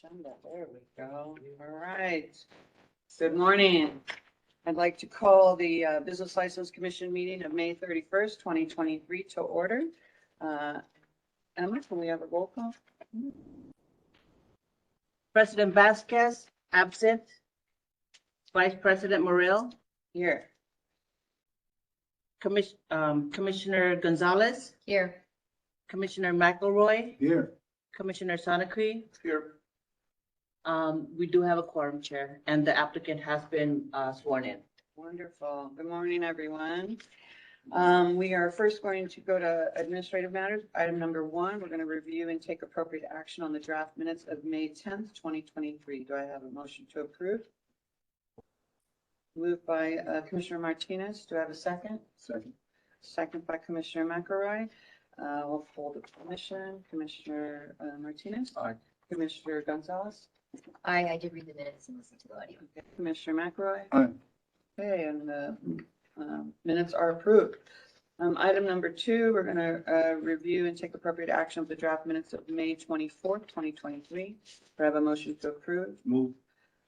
Agenda. There we go. All right. Good morning. I'd like to call the Business License Commission meeting of May 31st, 2023 to order. Emma, can we have a roll call? President Vasquez, absent. Vice President Morrell, Here. Commissioner Gonzalez, Here. Commissioner McElroy, Here. Commissioner Sonnery. Here. We do have a quorum, Chair, and the applicant has been sworn in. Wonderful. Good morning, everyone. We are first going to go to administrative matters. Item number 1, we're going to review and take appropriate action on the draft minutes of May 10th, 2023. Do I have a motion to approve? Moved by Commissioner Martinez. Do I have a second? Second. Second by Commissioner McElroy. We'll poll the commission. Commissioner Martinez? Aye. Commissioner Gonzalez? I did read the minutes and listen to the audio. Okay. Commissioner McElroy? Aye. Okay, and the minutes are approved. Item number 2, we're going to review and take appropriate action of the draft minutes of May 24th, 2023. Do I have a motion to approve? Move.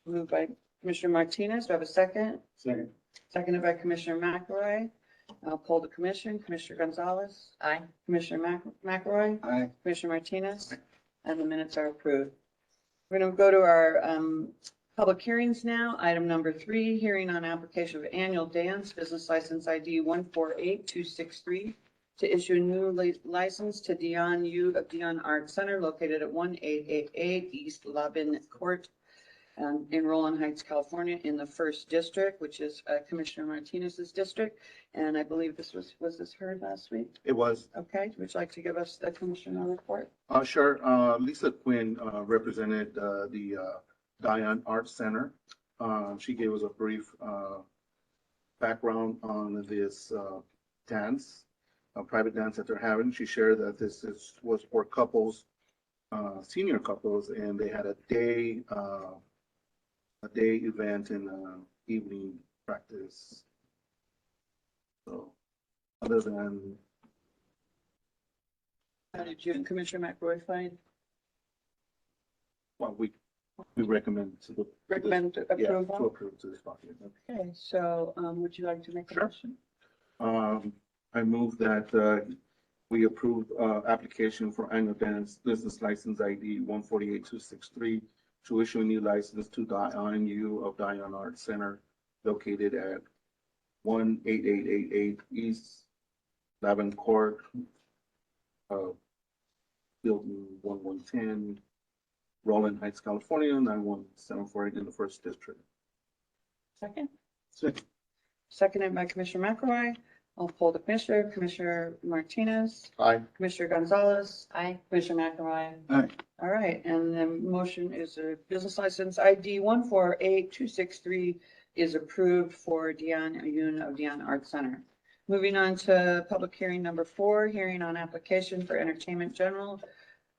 Moved by Commissioner Martinez. Do I have a second? Second. Seconded by Commissioner McElroy. I'll poll the commission. Commissioner Gonzalez? Aye. Commissioner McElroy? Aye. Commissioner Martinez? And the minutes are approved. We're going to go to our public hearings now. Item number 3, hearing on application of annual dance business license ID 148263 to issue a new license to Dion U of Dion Art Center located at 1888 East Labin Court in Roland Heights, California, in the 1st District, which is Commissioner Martinez's district. And I believe this was this heard last week? It was. Okay, would you like to give us the commissioner report? Sure. Lisa Quinn represented the Dion Art Center. She gave us a brief background on this dance, a private dance that they're having. She shared that this was for couples, senior couples, and they had a day event and evening practice. So, other than How did you and Commissioner McElroy find? what we recommend to the Recommend yeah, to approval? approve to this document. Okay, so would you like to make a Sure. motion? I move that we approve application for annual dance business license ID 148263 to issue a new license to Dion U of Dion Art Center located at 18888 East Lavin Court, building 1110, Roland Heights, California, 91748 in the 1st District. Second? Second. Seconded by Commissioner McElroy. I'll poll the commissioner. Commissioner Martinez, Aye. Commissioner Gonzalez, Aye. Commissioner McElroy. Aye. All right, and the motion is a business license ID 148263 is approved for Dion Yun of Dion Art Center. Moving on to public hearing number 4, hearing on application for entertainment general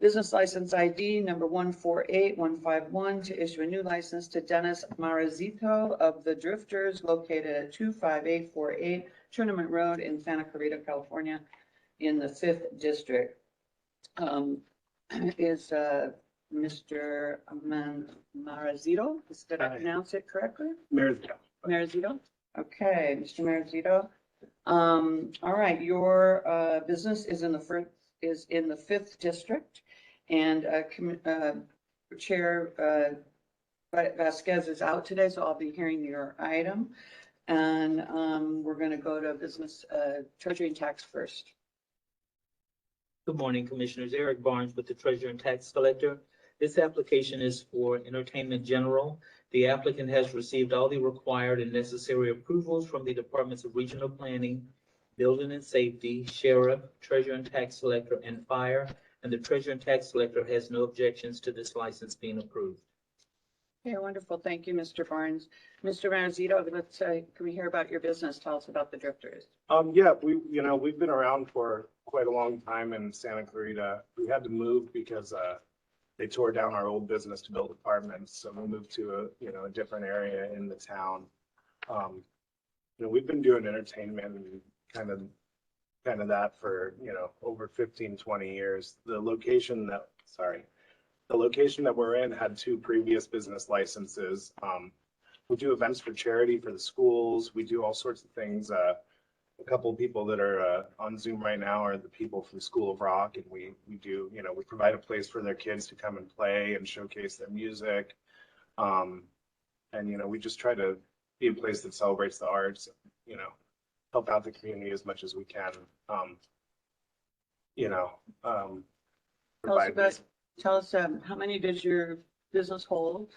business license ID number 148151 to issue a new license to Dennis Marazito of the Drifters located at 25848 Tournament Road in Santa Clarita, California, in the 5th District. Is Mr. Marazito, did I pronounce it correctly? Marazito? Okay, Mr. Marazito. All right, your business is in the 5th District, and Chair Vasquez is out today, so I'll be hearing your item. And we're going to go to business treasury and tax first. Good morning, Commissioners. Eric Barnes with the Treasurer and Tax Collector. This application is for Entertainment General. The applicant has received all the required and necessary approvals from the Departments of Regional Planning, Building and Safety, Sheriff, Treasurer and Tax Collector, and Fire, and the Treasurer and Tax Collector has no objections to this license being approved. Okay, wonderful. Thank you, Mr. Barnes. Mr. Marazito, let's can we hear about your business? Tell us about the Drifters. Yeah, we've been around for quite a long time in Santa Clarita. We had to move because they tore down our old business to build apartments, so we moved to a different area in the town. We've been doing entertainment and kind of that for over 15, 20 years. The location The location that we're in had 2 previous business licenses. We do events for charity for the schools. We do all sorts of things. A couple of people that are on Zoom right now are the people from School of Rock, and we do, you know, we provide a place for their kids to come and play and showcase their music. And, you know, we just try to be a place that celebrates the arts, you know, help out the community as much as we can. You know, provide Tell us, how many does your business hold,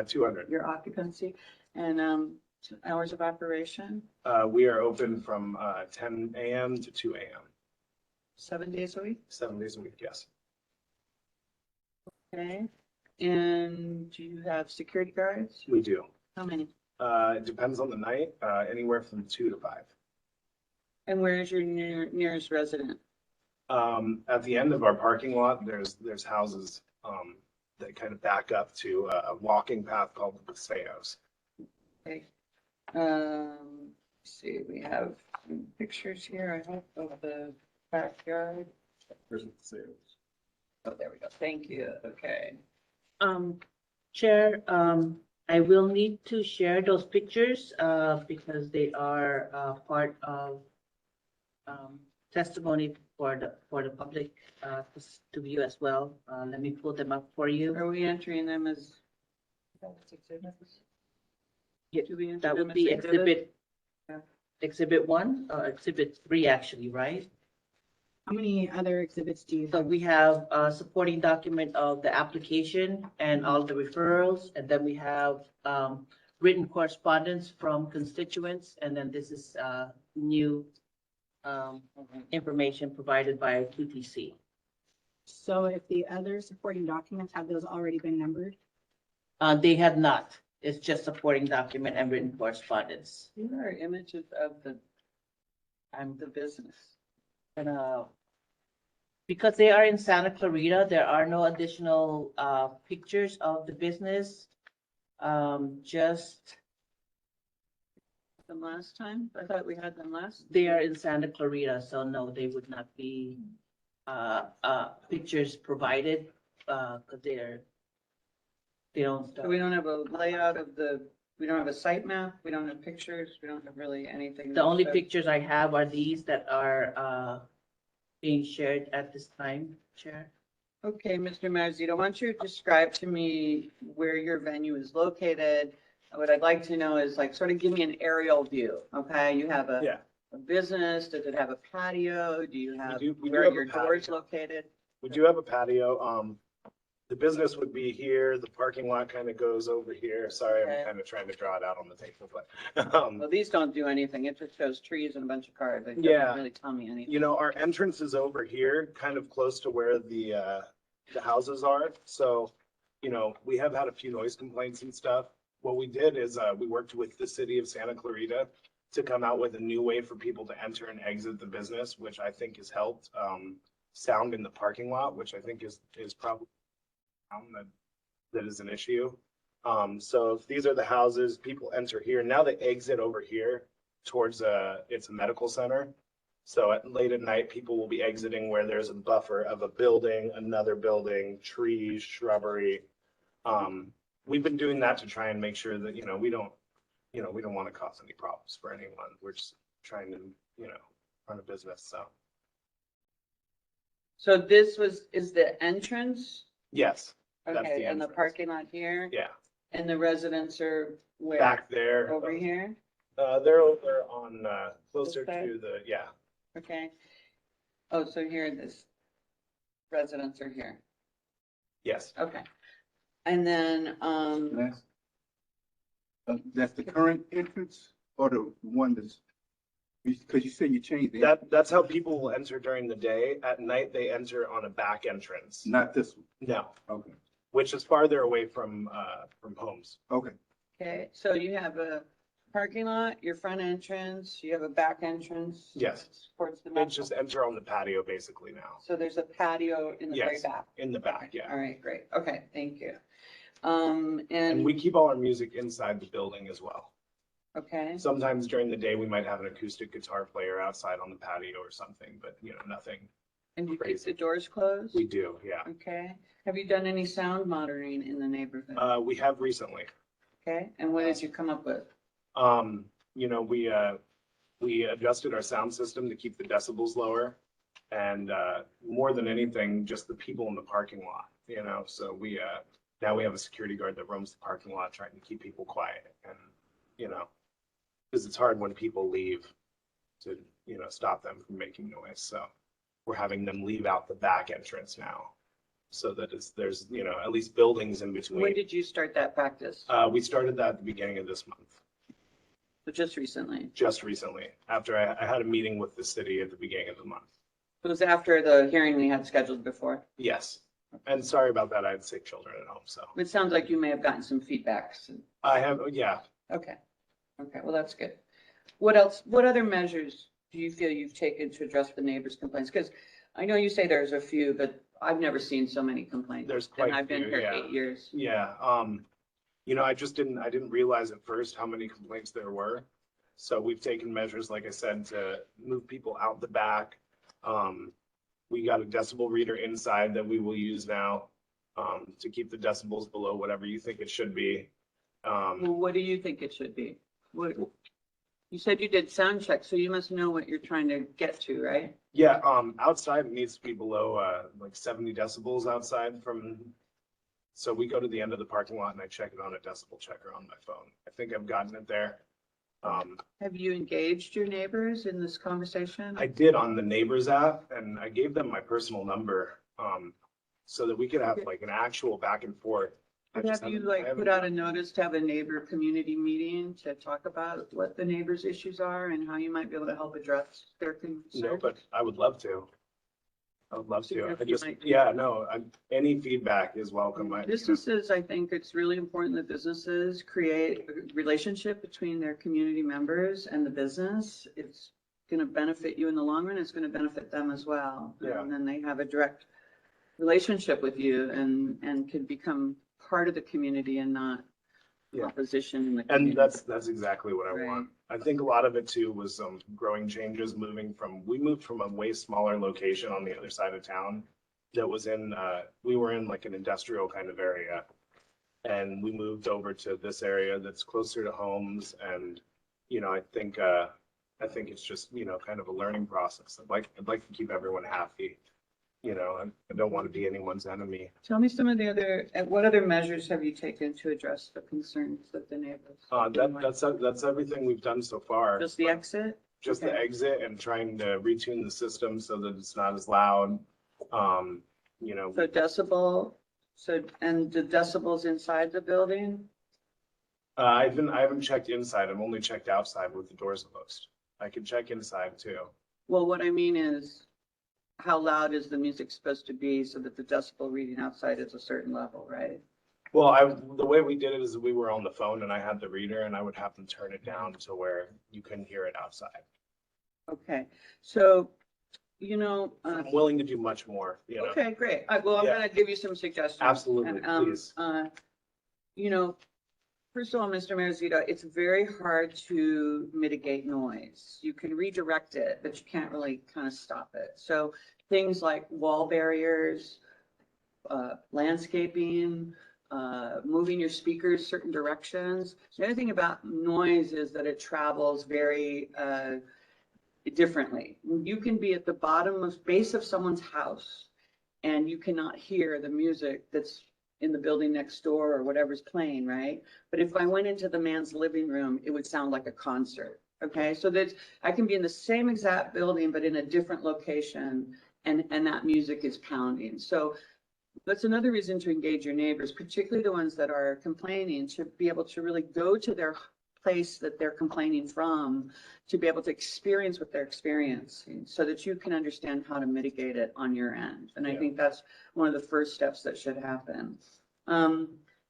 200. your occupancy, and, hours of operation, We are open from 10 a.m. to 2 a.m. 7 days a week? 7 days a week, yes. Okay. And do you have security guards? We do. How many? It depends on the night, anywhere from 2 to 5. And where is your nearest resident? At the end of our parking lot, there's houses that kind of back up to a walking path called the Paseos. Okay. Let's see, we have some pictures here, I hope, of the backyard. Where's the sales? Oh, there we go. Thank you. Okay. Chair, I will need to share those pictures, because they are, part of, testimony for the public, to view as well. Let me pull them up for you. Are we entering them as? Yeah, Do we enter That them would as be exhibit? Yeah. exhibit 1, or exhibit 3 actually, right? How many other exhibits do you So have? we have a supporting document of the application and all the referrals, and then we have written correspondence from constituents, and then this is new information provided by QTC. So if the other supporting documents, have those already been numbered? They have not. It's just supporting document and written correspondence. Here are images of the business. And because they are in Santa Clarita, there are no additional pictures of the business. Just Them last time? I thought we had them last. they are in Santa Clarita, so no, they would not be pictures provided because they don't. So we don't have a layout of we don't have a site map, we don't have pictures, we don't have really anything. The only that- pictures I have are these that are being shared at this time, Chair. Okay, Mr. Mazzito, why don't you describe to me where your venue is located? What I'd like to know is like, sort of give me an aerial view, okay? You have Yeah. a business, does it have a patio? Do you have, we do where are have a your doors patio. located? We do have a patio. The business would be here. The parking lot kind of goes over here. Sorry, Okay. I'm kind of trying to draw it out on the table, but, Well, these don't do anything. It just shows trees and a bunch of cars. It Yeah. doesn't really tell me anything. you know, our entrance is over here, kind of close to where the houses are. So, you know, we have had a few noise complaints and stuff. What we did is, we worked with the city of Santa Clarita to come out with a new way for people to enter and exit the business, which I think has helped, sound in the parking lot, which I think is probably that is an issue. So if these are the houses, people enter here. Now they exit over here towards it's a medical center. So late at night, people will be exiting where there's a buffer of a building, another building, trees, shrubbery. We've been doing that to try and make sure that, we don't want to cause any problems for anyone. We're just trying to, run a business. So, So is the entrance? yes, That's Okay, the and the entrance. parking lot here? yeah, And the residents are where? back there. Over here? They're over on, closer This side? to the, yeah. Okay. Oh, so here this residents are here. Yes, Okay. And then, That's the current entrance or the one that's, because you said you changed the, that's how people will enter during the day. At night, they enter on a back entrance. not this one. No, Okay, which is farther away from homes. okay. okay, so you have a parking lot, your front entrance, you have a back entrance? Yes. Towards the They medical. just enter on the patio basically now, So there's a patio in the very Yes. back? in the back, yeah. All right, great. Okay, thank you. And And, we keep all our music inside the building as well. okay, Sometimes during the day, we might have an acoustic guitar player outside on the patio or something, but nothing And you keep Crazy. the doors closed? We do, yeah. Okay. Have you done any sound monitoring in the neighborhood? We have recently. Okay, and what did you come up with? You know, we adjusted our sound system to keep the decibels lower. And, more than anything, just the people in the parking lot, you know, so now we have a security guard that roams the parking lot trying to keep people quiet and, you know, because it's hard when people leave to, you know, stop them from making noise. So we're having them leave out the back entrance now. So that there's, you know, at least buildings in When between. did you start that practice? We started that at the beginning of this month, So just recently? just recently, after I had a meeting with the city at the beginning of the month. It was after the hearing we had scheduled before. Yes. And sorry about that. I had sick children at home, so. It sounds like you may have gotten some feedbacks. I have, yeah. Okay. Okay, well, that's good. What else, what other measures do you feel you've taken to address the neighbors' complaints? Because I know you say there's a few, but I've never seen so many complaints. There's quite And a I've been few, here yeah. 8 years. Yeah, you know, I didn't realize at first how many complaints there were. So we've taken measures, like I said, to move people out the back. We got a decibel reader inside that we will use now, to keep the decibels below whatever you think it should be. Well, what do you think it should be? What, you said you did sound checks, so you must know what you're trying to get to, right? Yeah, outside it needs to be below, like 70 decibels outside from, so we go to the end of the parking lot and I check it on a decibel checker on my phone. I think I've gotten it there. Have you engaged your neighbors in this conversation? I did on the Neighbors app and I gave them my personal number, so that we could have like an actual back and forth. I just Have you haven't- I like haven't put out a done- notice to have a neighbor community meeting to talk about what the neighbors' issues are and how you might be able to help address their concerns? No, but I would love to. I would love So to. if I you just, might- yeah, no, any feedback is welcome. Businesses, I think it's really important that businesses create a relationship between their community members and the business. It's going to benefit you in the long run. It's going to benefit them as well. Yeah. And then they have a direct relationship with you and can become part of the community and not Yeah. opposition in the And community. that's exactly what I Right. want. I think a lot of it too was growing changes, we moved from a way smaller location on the other side of town that was we were in like an industrial kind of area. And we moved over to this area that's closer to homes and, you know, I think it's just, you know, kind of a learning process. I'd like to keep everyone happy. You know, I don't want to be anyone's enemy. Tell me some of the other, what other measures have you taken to address the concerns of the neighbors? That's everything we've done so far. Just the exit? Just the Okay. exit and trying to retune the system so that it's not as loud. You know, So decibel, and the decibels inside the building? I haven't checked inside. I've only checked outside with the doors closed. I can check inside too. Well, what I mean is, how loud is the music supposed to be so that the decibel reading outside is a certain level, right? Well, the way we did it is we were on the phone and I had the reader and I would have them turn it down to where you couldn't hear it outside. Okay, so, I'm willing to do much more, you know. okay, great. Well, I'm Yeah. gonna give you some suggestions. Absolutely, And, please. First of all, Mr. Marizito, it's very hard to mitigate noise. You can redirect it, but you can't really kind of stop it. So things like wall barriers, landscaping, moving your speakers certain directions. The other thing about noise is that it travels very differently. You can be at the bottommost base of someone's house and you cannot hear the music that's in the building next door or whatever's playing, right? But if I went into the man's living room, it would sound like a concert. Okay, so that I can be in the same exact building, but in a different location, and that music is pounding. So that's another reason to engage your neighbors, particularly the ones that are complaining, to be able to really go to their place that they're complaining from, to be able to experience what they're experiencing so that you can understand how to mitigate it on your end. And I Yeah. think that's one of the first steps that should happen.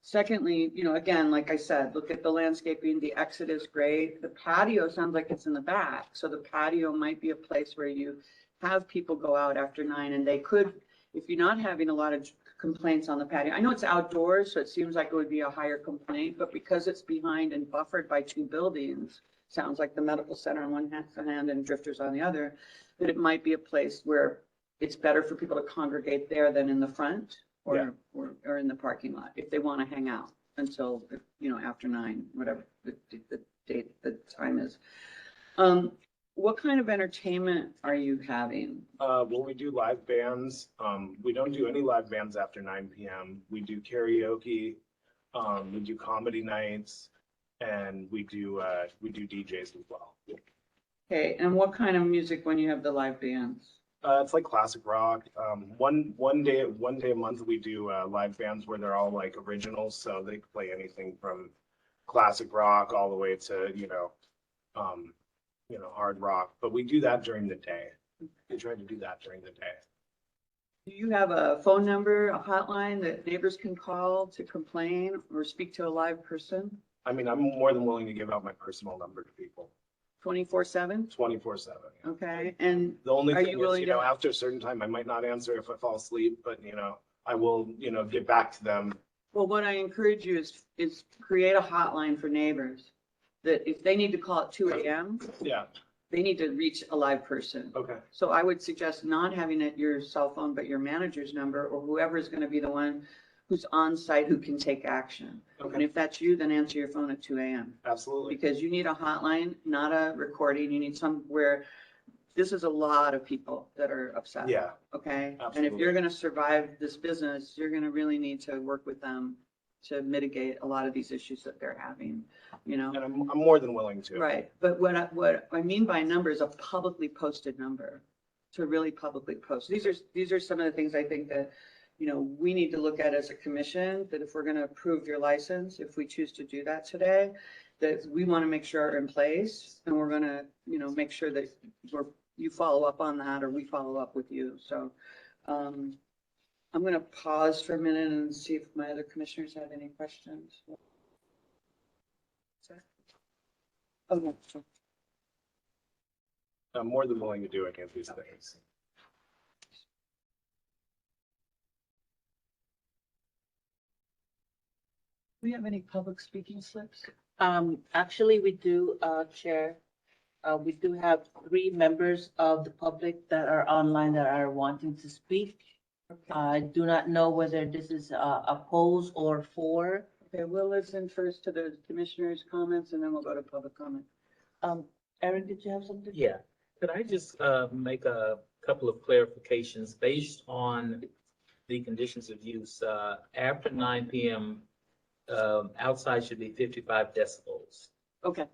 Secondly, again, like I said, look at the landscaping. The exit is great. The patio sounds like it's in the back. So the patio might be a place where you have people go out after 9 and they could, if you're not having a lot of complaints on the patio. I know it's outdoors, so it seems like it would be a higher complaint, but because it's behind and buffered by 2 buildings, sounds like the medical center on one hand and Drifters on the other, that it might be a place where it's better for people to congregate there than in the front Yeah. or in the parking lot if they want to hang out until, after 9, whatever the date, the time is. What kind of entertainment are you having? Well, we do live bands. We don't do any live bands after 9 PM. We do karaoke, we do comedy nights, and we do DJs as well. Okay, and what kind of music when you have the live bands? It's like classic rock. One day a month we do live bands where they're all like originals, so they play anything from classic rock all the way to hard rock. But we do that during the day. We try to do that during the day. Do you have a phone number, a hotline that neighbors can call to complain or speak to a live person I mean, I'm more than willing to give out my personal number to people 24/7? 24/7. Okay, and The only Are thing you is, willing to- after a certain time, I might not answer if I fall asleep, but I will, get back to them. well, what I encourage you is create a hotline for neighbors. That if they need to call at 2 AM, Yeah, they need to reach a live person. okay, So I would suggest not having it your cell phone, but your manager's number or whoever is going to be the one who's on site who can take action. And okay, if that's you, then answer your phone at 2 AM. absolutely. Because you need a hotline, not a recording. You need somewhere, this is a lot of people that are upset. Yeah, Okay? And if Absolutely. you're going to survive this business, you're going to really need to work with them to mitigate a lot of these issues that they're having, and I'm more than willing to. Right, but what I mean by number is a publicly posted number, to really publicly post. These are some of the things I think that, we need to look at as a commission, that if we're gonna approve your license, if we choose to do that today, that we want to make sure are in place, and we're gonna, make sure that you follow up on that, or we follow up with you, so. I'm gonna pause for a minute and see if my other commissioners have any questions. Oh, no, sure. I'm more than willing to do any of these things. Do we have any public speaking slips? Actually, we do, Chair. We do have 3 members of the public that are online that are wanting to speak. I do not know whether this is oppose or for. Okay, we'll listen first to the commissioners' comments and then we'll go to public comment. Erin, did you have something? Yeah, could I just make a couple of clarifications based on the conditions of use? After 9 PM, outside should be 55 decibels. Okay,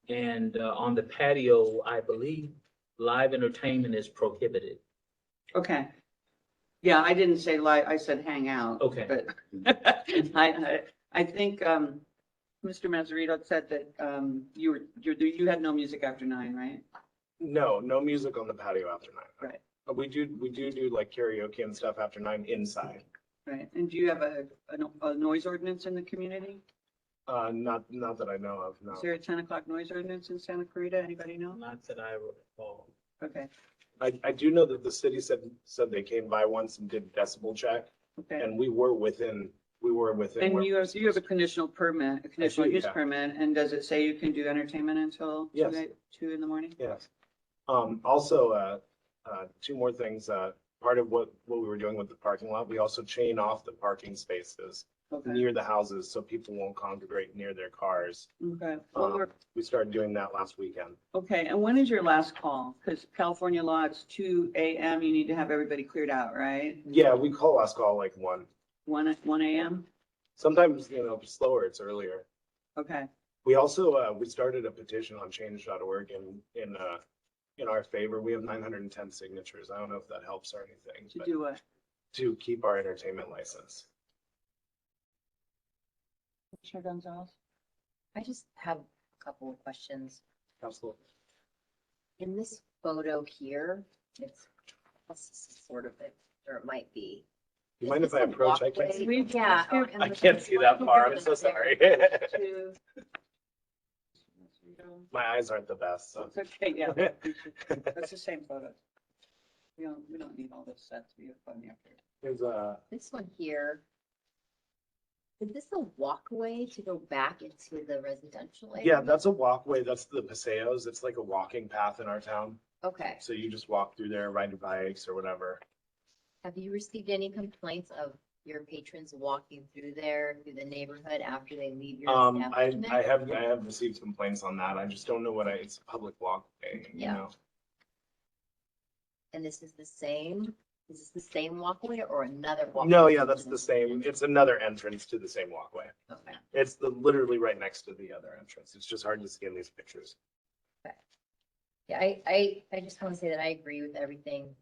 And on the patio, I believe live entertainment is prohibited. okay. Yeah, I didn't say live, I said hang out. Okay. But I think, Mr. Mazzarito said that, you had no music after 9, right? No music on the patio after 9. Right. But we do like karaoke and stuff after 9 inside. Right, and do you have a noise ordinance in the community? Not that I know of, no. Is there a 10 o'clock noise ordinance in Santa Clarita? Anybody know? Not that I recall. Okay, I do know that the city said they came by once and did decibel check, okay. and we were within. And where- you have a conditional permit, a conditional do, use yeah. permit, and does it say you can do entertainment until Yes. 2 in the morning? Yes. Also, 2 more things. Part of what we were doing with the parking lot, we also chain off the parking spaces Okay, near the houses so people won't congregate near their cars. okay. Well, we're- We started doing that last weekend. Okay, and when is your last call? Because California law, it's 2 AM, you need to have everybody cleared out, right? Yeah, we call last call like 1. 1 AM? Sometimes, slower, it's earlier. Okay, We also, we started a petition on change.org in our favor. We have 910 signatures. I don't know if that helps or anything, to but do what? to keep our entertainment license. Commissioner Gonzalez? I just have a couple of questions. Absolutely. In this photo here, it's this is sort of it, or it might be. You Is mind if this I a approach? I can't walkway? see. Yeah. I can't see that far. I'm so sorry. To- My eyes aren't the best, so. It's okay, yeah, that's the same photo. We don't need all this set to be funny after. There's This one here. Is this a walkway to go back into the residential area? yeah, that's a walkway. That's the Paseos. It's like a walking path in our town. Okay, So you just walk through there, ride your bikes or whatever. Have you received any complaints of your patrons walking through there, through the neighborhood after they leave your establishment? I have received complaints on that. I just don't know it's a public walkway, you Yeah. know? And this is the same, is this the same walkway or another walkway? No, yeah, that's the same. It's another entrance to the same walkway. Okay. It's literally right next to the other entrance. It's just hard to see in these pictures. Yeah, I just want to say that I agree with everything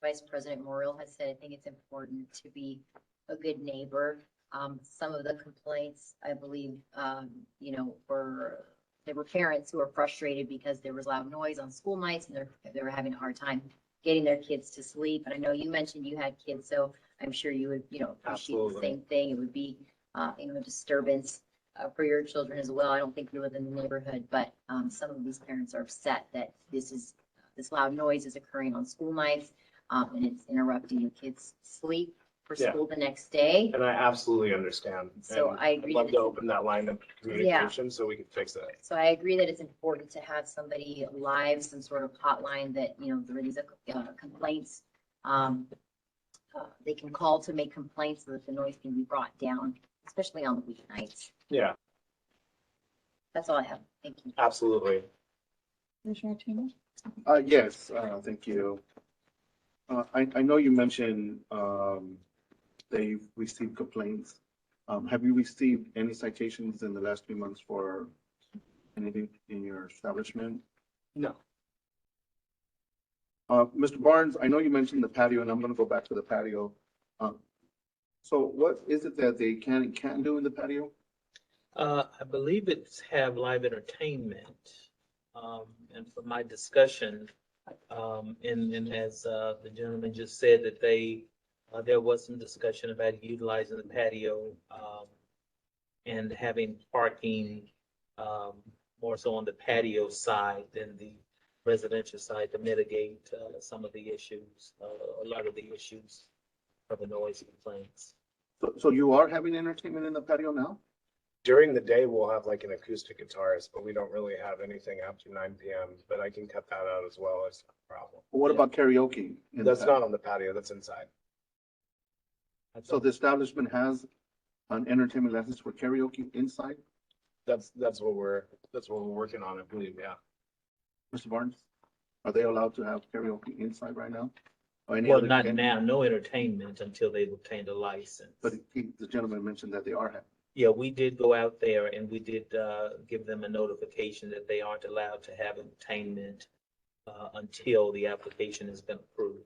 Vice President Morrill has said. I think it's important to be a good neighbor. Some of the complaints, I believe, there were parents who were frustrated because there was loud noise on school nights and they were having a hard time getting their kids to sleep. And I know you mentioned you had kids, so I'm sure you would, appreciate the Absolutely. same thing. It would be, disturbance for your children as well. I don't think you live in the neighborhood, but some of these parents are upset that this loud noise is occurring on school nights, and it's interrupting your kids' sleep for Yeah. school the next day. And I absolutely understand. So And I agree I'd love that to it's- open that line of communication so we can fix it. So I agree that it's important to have somebody live, some sort of hotline that, there are these complaints. They can call to make complaints so that the noise can be brought down, especially on the weeknights. Yeah, That's all I have. Thank you. absolutely. Commissioner Tino? Yes, thank you. I know you mentioned, they've received complaints. Have you received any citations in the last 3 months for anything in your establishment? No. Mr. Barnes, I know you mentioned the patio, and I'm gonna go back to the patio. So what is it that they can and can't do in the patio? I believe it's have live entertainment. And from my discussion, and as, the gentleman just said that there was some discussion about utilizing the patio, and having parking, more so on the patio side than the residential side to mitigate, some of the issues, a lot of the issues of the noise complaints. So you are having entertainment in the patio now? During the day, we'll have like an acoustic guitarist, but we don't really have anything after 9 PM, but I can cut that out as well. It's not a problem. What about karaoke? in the That's patio? not on the patio, that's inside. So the establishment has an entertainment license for karaoke inside, That's what we're working on, I believe, yeah. Mr. Barnes? Are they allowed to have karaoke inside right now? Or any Well, other- not now, no entertainment until they've obtained a license. But the gentleman mentioned that they are having. Yeah, we did go out there and we did give them a notification that they aren't allowed to have entertainment until the application has been approved.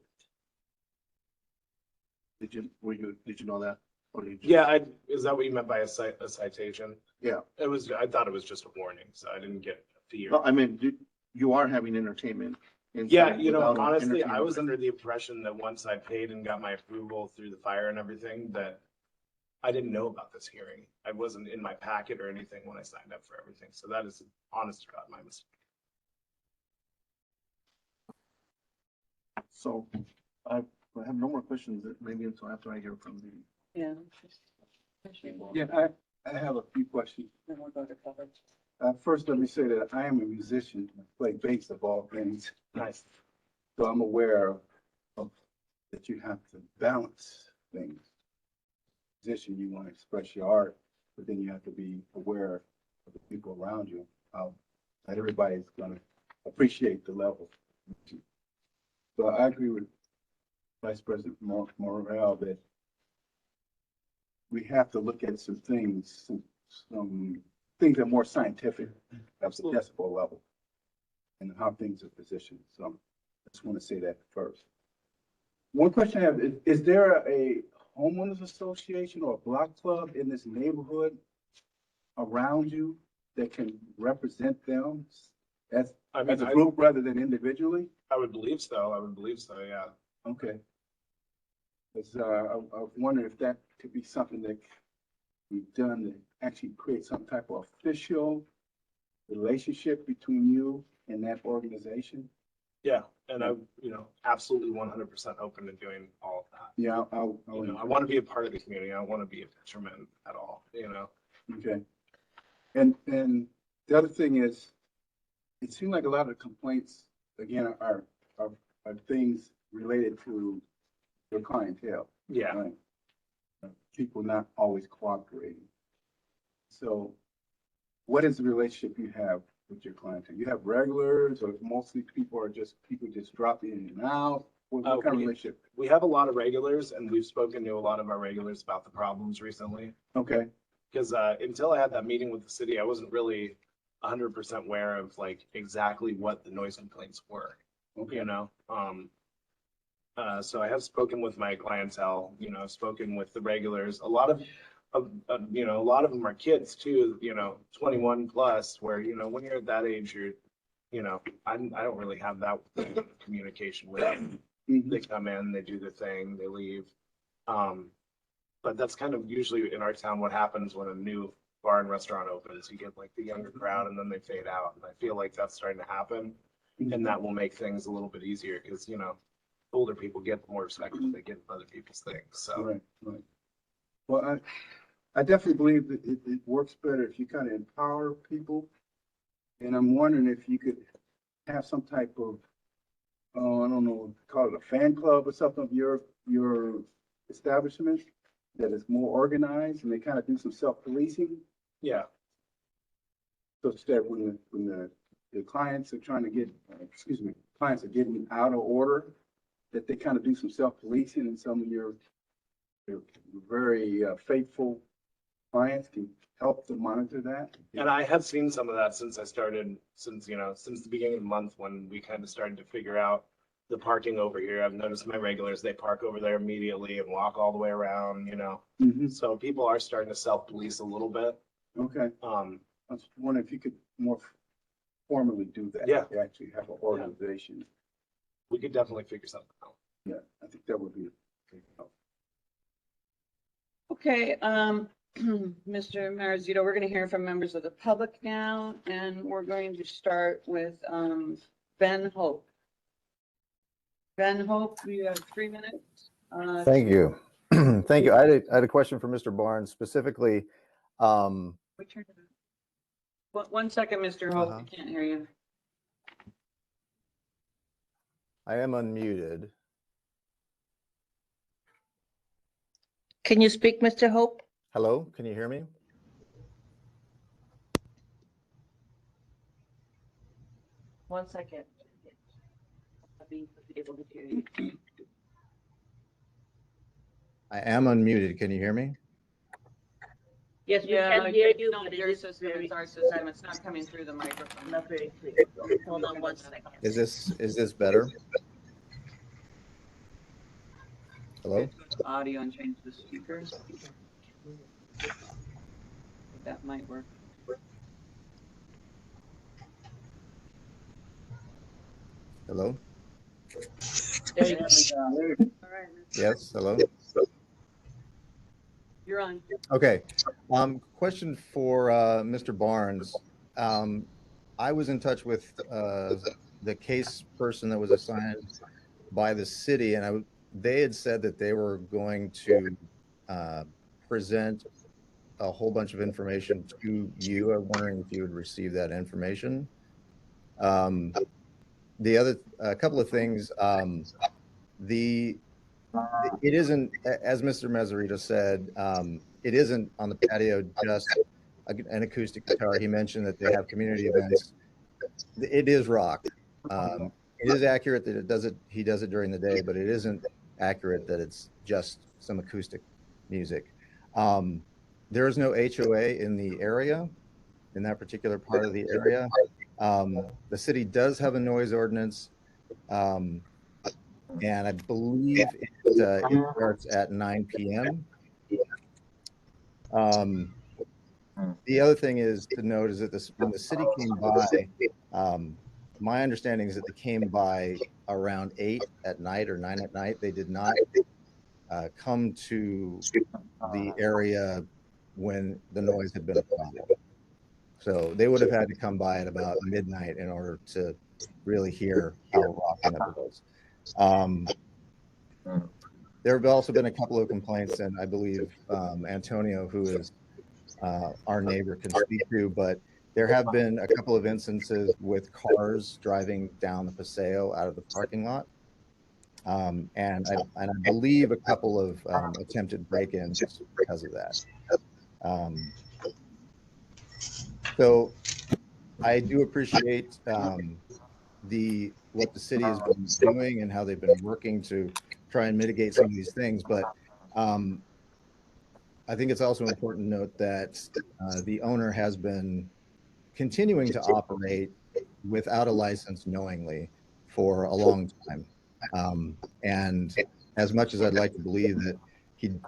Did you know that? Or did you just- Yeah, is that what you meant by a citation? Yeah. I thought it was just a warning, so I didn't get a fear. No, I mean, you are having entertainment. inside Yeah, without an honestly, I entertainment was under the impression that once I paid and got my approval through the fire and everything, that I didn't know about this hearing. I wasn't in my packet or anything when I signed up for everything. So that is honest to God, my mistake. So I have no more questions, maybe until after I hear from the. Yeah. Yeah, I have a few questions. First, let me say that I am a musician, I play bass of all things. Nice. So I'm aware of that you have to balance things. Musician, you want to express your art, but then you have to be aware of the people around you. How not everybody's going to appreciate the level. So I agree with Vice President Morrell that we have to look at some things, some things that are more scientific at the decibel level and how things are positioned. So I just want to say that first. One question I have is there a homeowners association or a block club in this neighborhood around you that can represent them as I mean, a group rather than individually? I would believe so. Yeah. Okay. Because I was wondering if that could be something that we've done to actually create some type of official relationship between you and that organization. Yeah. And I, absolutely 100% open to doing all of that. Yeah, I want to be a part of the community. I don't want to be a detriment at all, Okay. And the other thing is, it seems like a lot of complaints, again, are things related to your clientele. Yeah. Right. People not always cooperating. So what is the relationship you have with your clientele? You have regulars or mostly people just drop in and out? What kind of relationship? We have a lot of regulars, and we've spoken to a lot of our regulars about the problems recently. Okay, Because until I had that meeting with the city, I wasn't really 100% aware of like exactly what the noise complaints were. okay. You know, so I have spoken with my clientele. You know, spoken with the regulars. A lot of you know, a lot of them are kids too. You know, 21 plus. Where you know, when you're at that age, you're, you know, I don't really have that communication with them. Mhm. They come in, they do their thing, they leave. But that's kind of usually in our town what happens when a new bar and restaurant opens. You get like the younger crowd and then they fade out. And I feel like that's starting to happen. And that will make things a little bit easier because, you know, older people get more respect if they get other people's things. So Right, right. Well, I definitely believe that it works better if you kind of empower people. And I'm wondering if you could have some type of, I don't know, call it a fan club or something of your establishment that is more organized and they kind of do some self-policing. yeah, So that when the clients are trying to get, clients are getting out of order, that they kind of do some self-policing and some of your very faithful clients can help to monitor that. and I have seen some of that since you know, since the beginning of the month when we kind of started to figure out the parking over here. I've noticed my regulars, they park over there immediately and walk all the way around, you know. Mhm. So people are starting to self-police a little bit. Okay, I was wondering if you could more formally do that. Yeah. Actually have an organization. We could definitely figure something out. Yeah, I think that would be. Okay, Mr. Marizito, we're going to hear from members of the public now, and we're going to start with Ben Hope. Ben Hope, you have 3 minutes. Thank you. Thank you. I had a question for Mr. Barnes specifically. One second, Mr. Hope, Uh-huh. I can't hear you. I am unmuted. Can you speak, Mr. Hope? Hello, can you hear me? One second. I'll be able to hear you. I am unmuted. Can you hear me? Yes, we Yeah, can hear you, not but it your is system, very, it's our system, it's not coming through the microphone. not very clear. Hold on one second. Is this better? Hello? Go to audio and change the speakers. That might work. Hello? There you go. All right, Yes, hello? you're on. Okay. Question for Mr. Barnes. I was in touch with the case person that was assigned by the city, and they had said that they were going to present a whole bunch of information to you. I'm wondering if you would receive that information. The other, a couple of things, it isn't, as Mr. Mazzarito said, it isn't on the patio just an acoustic guitar. He mentioned that they have community events. It is rock. It is accurate that he does it during the day, but it isn't accurate that it's just some acoustic music. There is no HOA in the area, in that particular part of the area. The city does have a noise ordinance, and I believe it starts at 9 p.m. The other thing is to note is that when the city came by, my understanding is that they came by around 8 at night or 9 at night. They did not come to the area when the noise had been a problem. So they would have had to come by at about midnight in order to really hear how rocking it was. There have also been a couple of complaints, and I believe Antonio, who is our neighbor, can speak to, but there have been a couple of instances with cars driving down the Paseo out of the parking lot. And I believe a couple of attempted break-ins because of that. So I do appreciate what the city has been doing and how they've been working to try and mitigate some of these things. But I think it's also important to note that the owner has been continuing to operate without a license knowingly for a long time. And as much as I'd like to believe that he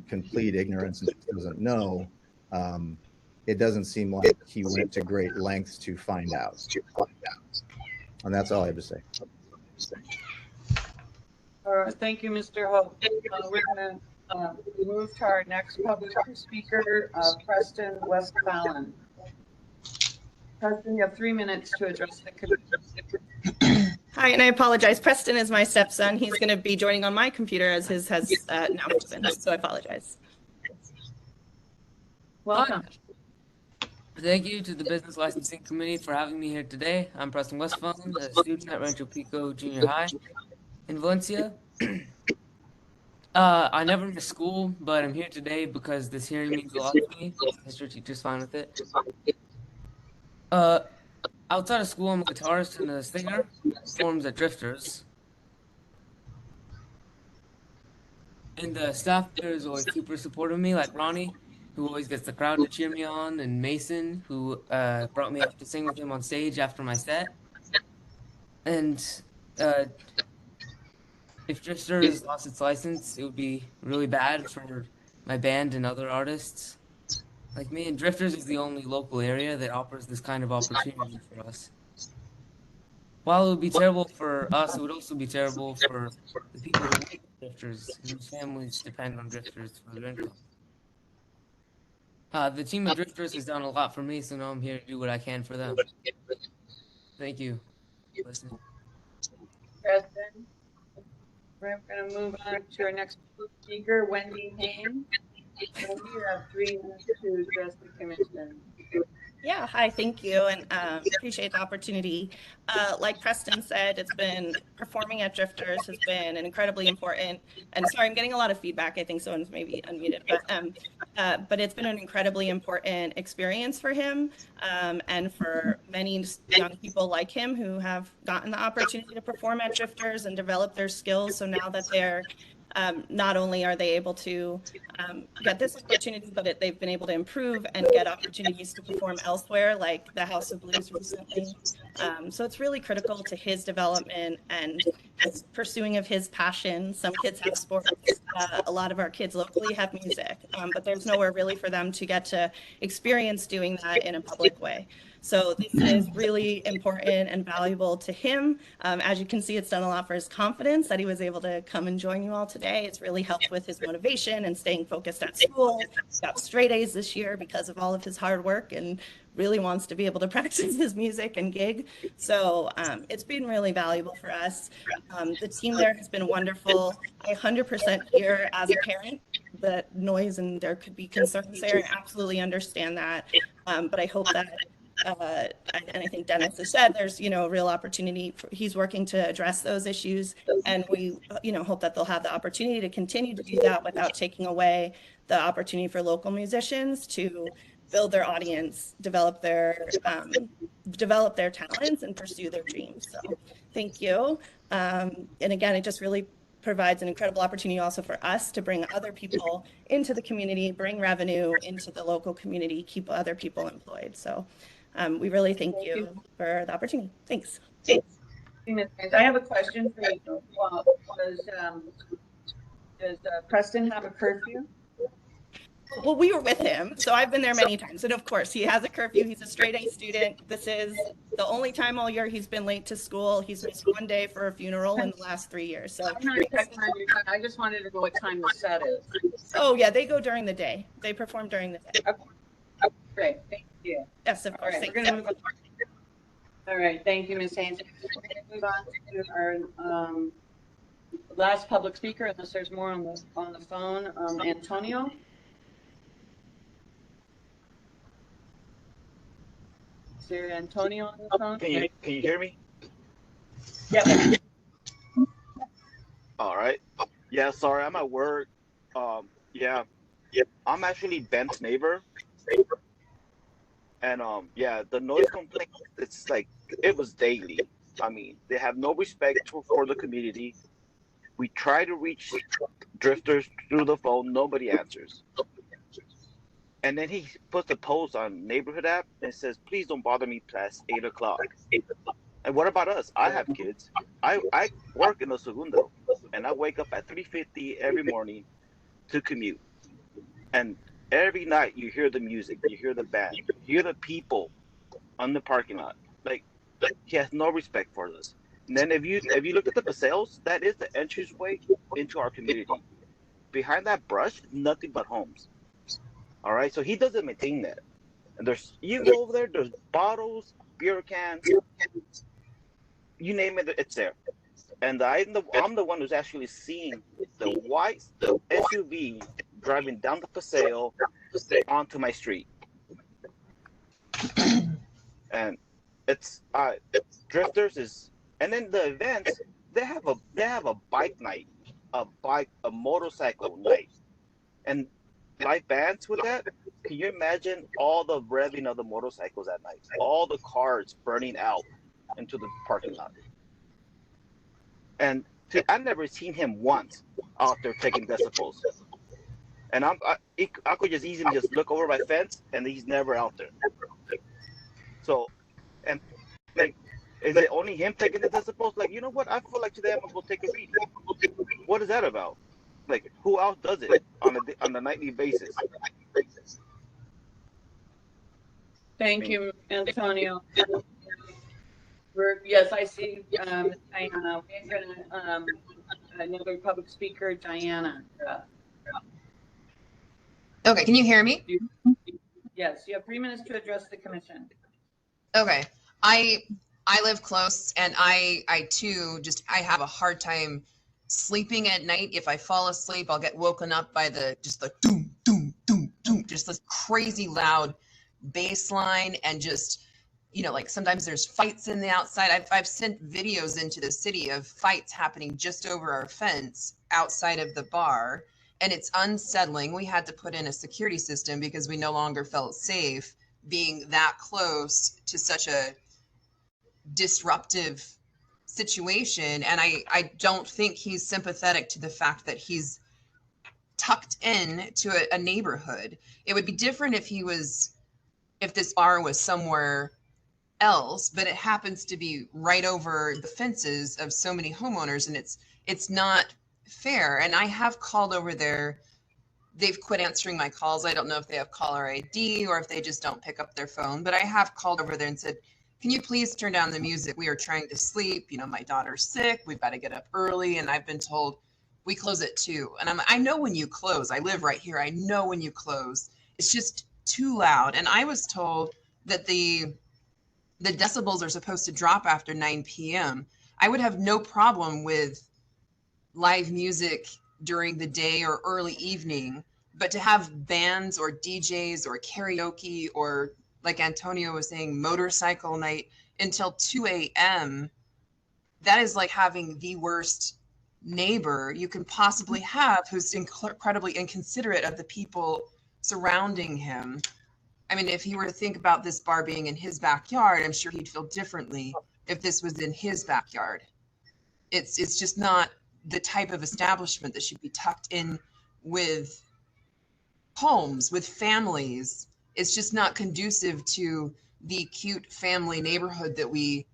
can plead ignorance and just doesn't know, it doesn't seem like he went to great lengths to find out. And that's all I have to say. All right, thank you, Mr. Hope. We're gonna move to our next public speaker, Preston Westfalen. Preston, you have 3 minutes to address the committee. Hi, and I apologize. Preston is my stepson. He's going to be joining on my computer as his has now frozen, so I apologize. Welcome. Thank you to the Business Licensing Committee for having me here today. I'm Preston Westfalen, a student at Rancho Pico Junior High in Valencia. I never miss school, but I'm here today because this hearing means a lot to me. History teacher's fine with it. Outside of school, I'm a guitarist and a singer. Performs at Drifters. And the staff there is always super supportive of me, like Ronnie, who always gets the crowd to cheer me on, and Mason, who brought me up to sing with him on stage after my set. And if Drifters lost its license, it would be really bad for my band and other artists like me. And Drifters is the only local area that offers this kind of opportunity for us. While it would be terrible for us, it would also be terrible for the people who work with Drifters and whose families depend on Drifters for their income. The team of Drifters has done a lot for me, so now I'm here to do what I can for them. Thank you for listening. Preston. We're going to move on to our next speaker, Wendy Haynes. Wendy, you have 3 minutes to address the commission. Yeah, hi, thank you, and appreciate the opportunity. Like Preston said, it's been performing at Drifters has been an incredibly important, and sorry, I'm getting a lot of feedback. I think someone's maybe unmuted, but it's been an incredibly important experience for him and for many young people like him who have gotten the opportunity to perform at Drifters and develop their skills. So now that they're not only are they able to get this opportunity, but they've been able to improve and get opportunities to perform elsewhere, like the House of Blues recently. So it's really critical to his development and his pursuing of his passion. Some kids have sports. A lot of our kids locally have music, but there's nowhere really for them to get to experience doing that in a public way. So this is really important and valuable to him. As you can see, it's done a lot for his confidence that he was able to come and join you all today. It's really helped with his motivation and staying focused at school. He got straight A's this year because of all of his hard work and really wants to be able to practice his music and gig. So it's been really valuable for us. The team there has been wonderful. I 100% hear as a parent the noise and there could be concerns there. I absolutely understand that. But I hope that and I think Dennis has said there's, a real opportunity. He's working to address those issues, and we, hope that they'll have the opportunity to continue to do that without taking away the opportunity for local musicians to build their audience, develop their talents, and pursue their dreams. So, thank you. And again, it just really provides an incredible opportunity also for us to bring other people into the community, bring revenue into the local community, keep other people employed. So. We really thank you for the opportunity. Thanks. I have a question for you. Does Preston have a curfew? Well, we were with him, so I've been there many times. And of course, he has a curfew. He's a straight A student. This is the only time all year he's been late to school. He's missed one day for a funeral in the last 3 years. So I just wanted to know what time the set is. Oh, yeah, they go during the day. They perform during the day. Okay. Great, thank you. Yes, of course. All right, we're gonna move on. All right, thank you, Ms. Haynes. We're going to move on to our last public speaker, unless there's more on the phone. Antonio. Is there Antonio on the phone? Can you hear me? Yep. All right. Yeah, sorry, I'm at work. Yeah, I'm actually Ben's neighbor, and yeah, the noise complaint. It's like it was daily. I mean, they have no respect for the community. We try to reach drifters through the phone, nobody answers. And then he puts a post on neighborhood app and says, "Please don't bother me past 8 o'clock." And what about us? I have kids. I work in a segundo, and I wake up at 3:50 every morning to commute. And every night you hear the music, you hear the band, you hear the people on the parking lot. Like he has no respect for us. And then if you look at the Paseos, that is the entranceway into our community. Behind that brush, nothing but homes. All right, so he doesn't maintain that. And you go over there, there's bottles, beer cans, you name it, it's there. And I'm the one who's actually seeing the white SUV driving down the Paseo onto my street. And it's drifters is, and then the events, they have a bike night, a motorcycle night, and live bands with that. Can you imagine all the revving of the motorcycles at night, all the cars burning out into the parking lot? And I've never seen him once out there taking decibels. And I could just easily just look over my fence, and he's never out there. So, and like, is it only him taking the decibels? Like, you know what? I feel like today I'm gonna go take a reading. What is that about? Like, who else does it on a nightly basis? Thank you, Antonio. Yes, I see, Diana. We're gonna, another public speaker, Diana. Okay, can you hear me? Yes, you have 3 minutes to address the commission. Okay, I live close, and I too I have a hard time sleeping at night. If I fall asleep, I'll get woken up by the doom doom doom doom, just this crazy loud bass line, and just, you know, like sometimes there's fights in the outside. I've sent videos into the city of fights happening just over our fence outside of the bar, and it's unsettling. We had to put in a security system because we no longer felt safe being that close to such a disruptive situation. And I don't think he's sympathetic to the fact that he's tucked in to a neighborhood. It would be different if this bar was somewhere else, but it happens to be right over the fences of so many homeowners, and it's not fair. And I have called over there. They've quit answering my calls. I don't know if they have caller ID or if they just don't pick up their phone, but I have called over there and said, can you please turn down the music? We are trying to sleep. You know, my daughter's sick. We've got to get up early. And I've been told we close at 2. And I know when you close. I live right here. I know when you close. It's just too loud. And I was told that the decibels are supposed to drop after 9 p.m. I would have no problem with live music during the day or early evening, but to have bands or DJs or karaoke or, like Antonio was saying, motorcycle night until 2 a.m., that is like having the worst neighbor you can possibly have, who's incredibly inconsiderate of the people surrounding him. I mean, if he were to think about this bar being in his backyard, I'm sure he'd feel differently if this was in his backyard. It's just not the type of establishment that should be tucked in with homes, with families. It's just not conducive to the cute family neighborhood that we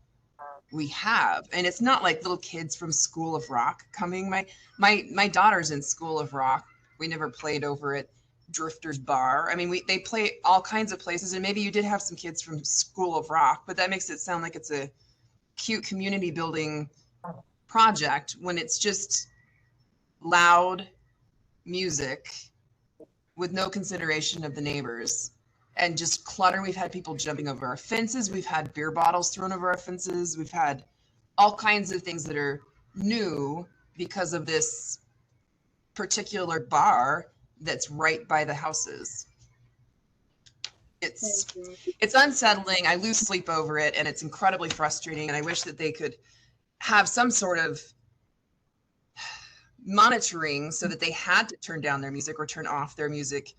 have. And it's not like little kids from School of Rock coming. My daughter's in School of Rock. We never played over at Drifters Bar. I mean, they play all kinds of places, and maybe you did have some kids from School of Rock, but that makes it sound like it's a cute community building project when it's just loud music with no consideration of the neighbors and just clutter. We've had people jumping over our fences. We've had beer bottles thrown over our fences. We've had all kinds of things that are new because of this particular bar that's right by the houses. It's unsettling. I lose sleep over it, and it's incredibly frustrating. And I wish that they could have some sort of monitoring so that they had to turn down their music or turn off their music,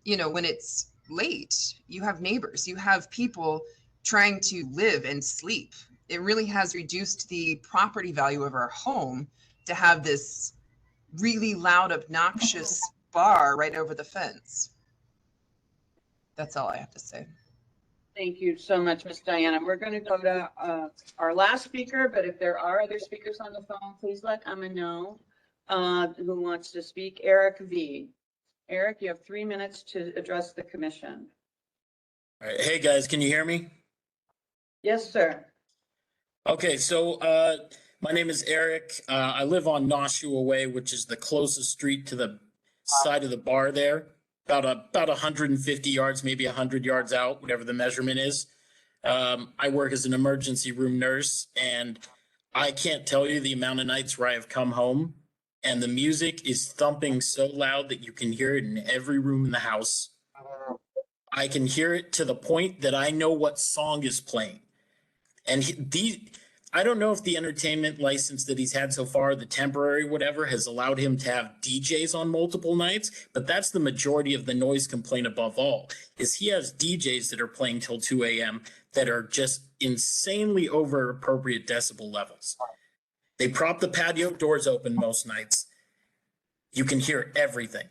you know, when it's late. You have neighbors, you have people trying to live and sleep. It really has reduced the property value of our home to have this really loud, obnoxious bar right over the fence. That's all I have to say. Thank you so much, Ms. Diana. We're going to go to our last speaker, but if there are other speakers on the phone, please let Emma know who wants to speak. Eric V. Eric, you have 3 minutes to address the commission. All right. Hey, guys, can you hear me? Yes, sir. Okay, so my name is Eric. I live on Nashua Way, which is the closest street to the side of the bar there. About 150 yards, maybe 100 yards out, whatever the measurement is. I work as an emergency room nurse, and I can't tell you the amount of nights where I have come home and the music is thumping so loud that you can hear it in every room in the house. I can hear it to the point that I know what song is playing. And I don't know if the entertainment license that he's had so far, the temporary whatever, has allowed him to have DJs on multiple nights, but that's the majority of the noise complaint above all, is he has DJs that are playing till 2 a.m. that are just insanely over appropriate decibel levels. They prop the patio doors open most nights. You can hear everything.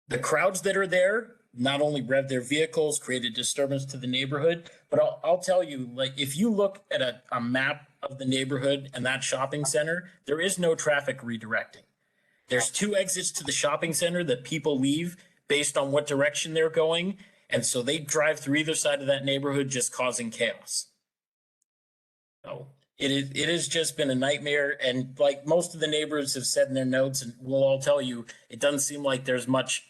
The crowds that are there not only rev their vehicles, create a disturbance to the neighborhood, but I'll tell you, like, if you look at a map of the neighborhood and that shopping center, there is no traffic redirecting. There's 2 exits to the shopping center that people leave based on what direction they're going, and so they drive through either side of that neighborhood, just causing chaos. So it has just been a nightmare, and like most of the neighbors have said in their notes, and we'll all tell you, it doesn't seem like there's much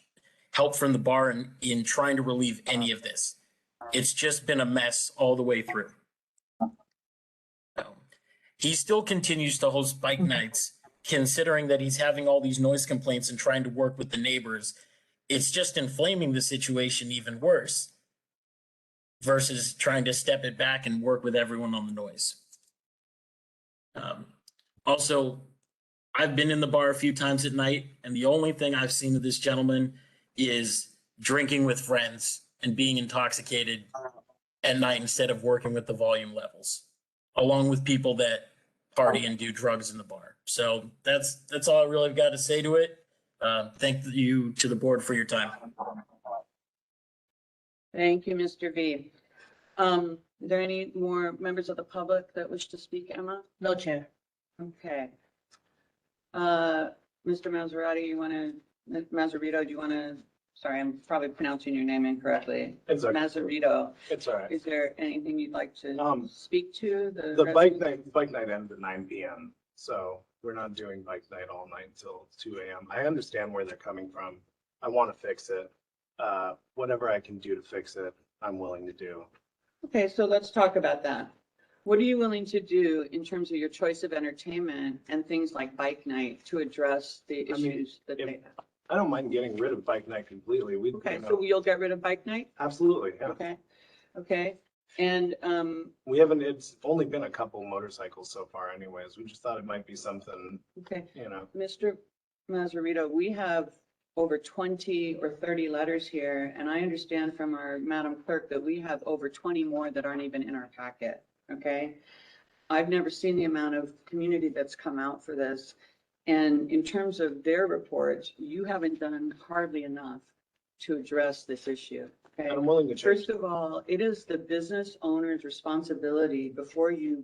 help from the bar in trying to relieve any of this. It's just been a mess all the way through. He still continues to host bike nights, considering that he's having all these noise complaints and trying to work with the neighbors. It's just inflaming the situation even worse versus trying to step it back and work with everyone on the noise. Also, I've been in the bar a few times at night, and the only thing I've seen of this gentleman is drinking with friends and being intoxicated at night instead of working with the volume levels, along with people that party and do drugs in the bar. So that's all I really got to say to it. Thank you to the board for your time. Thank you, Mr. V. Are there any more members of the public that wish to speak, Emma? No, Chair. Okay. Mr. Mazzarito, Mazzarito, do you want to, sorry, I'm probably pronouncing your name incorrectly. It's okay. Mazzarito, It's all right. is there anything you'd like to speak to? The bike night ends at 9 p.m. So we're not doing bike night all night until 2 a.m. I understand where they're coming from. I want to fix it. Whatever I can do to fix it, I'm willing to do. Okay, so let's talk about that. What are you willing to do in terms of your choice of entertainment and things like bike night to address the issues that they have? I don't mind getting rid of bike night completely. Okay, so you'll get rid of bike night? Absolutely, yeah. Okay, okay. And it's only been a couple motorcycles so far anyways. We just thought it might be something, okay, you know. Mr. Mazzarito, we have over 20 or 30 letters here, and I understand from our Madam Clerk that we have over 20 more that aren't even in our packet, okay? I've never seen the amount of community that's come out for this. And in terms of their reports, you haven't done hardly enough to address this issue, okay? And I'm willing to change. First of all, it is the business owner's responsibility before you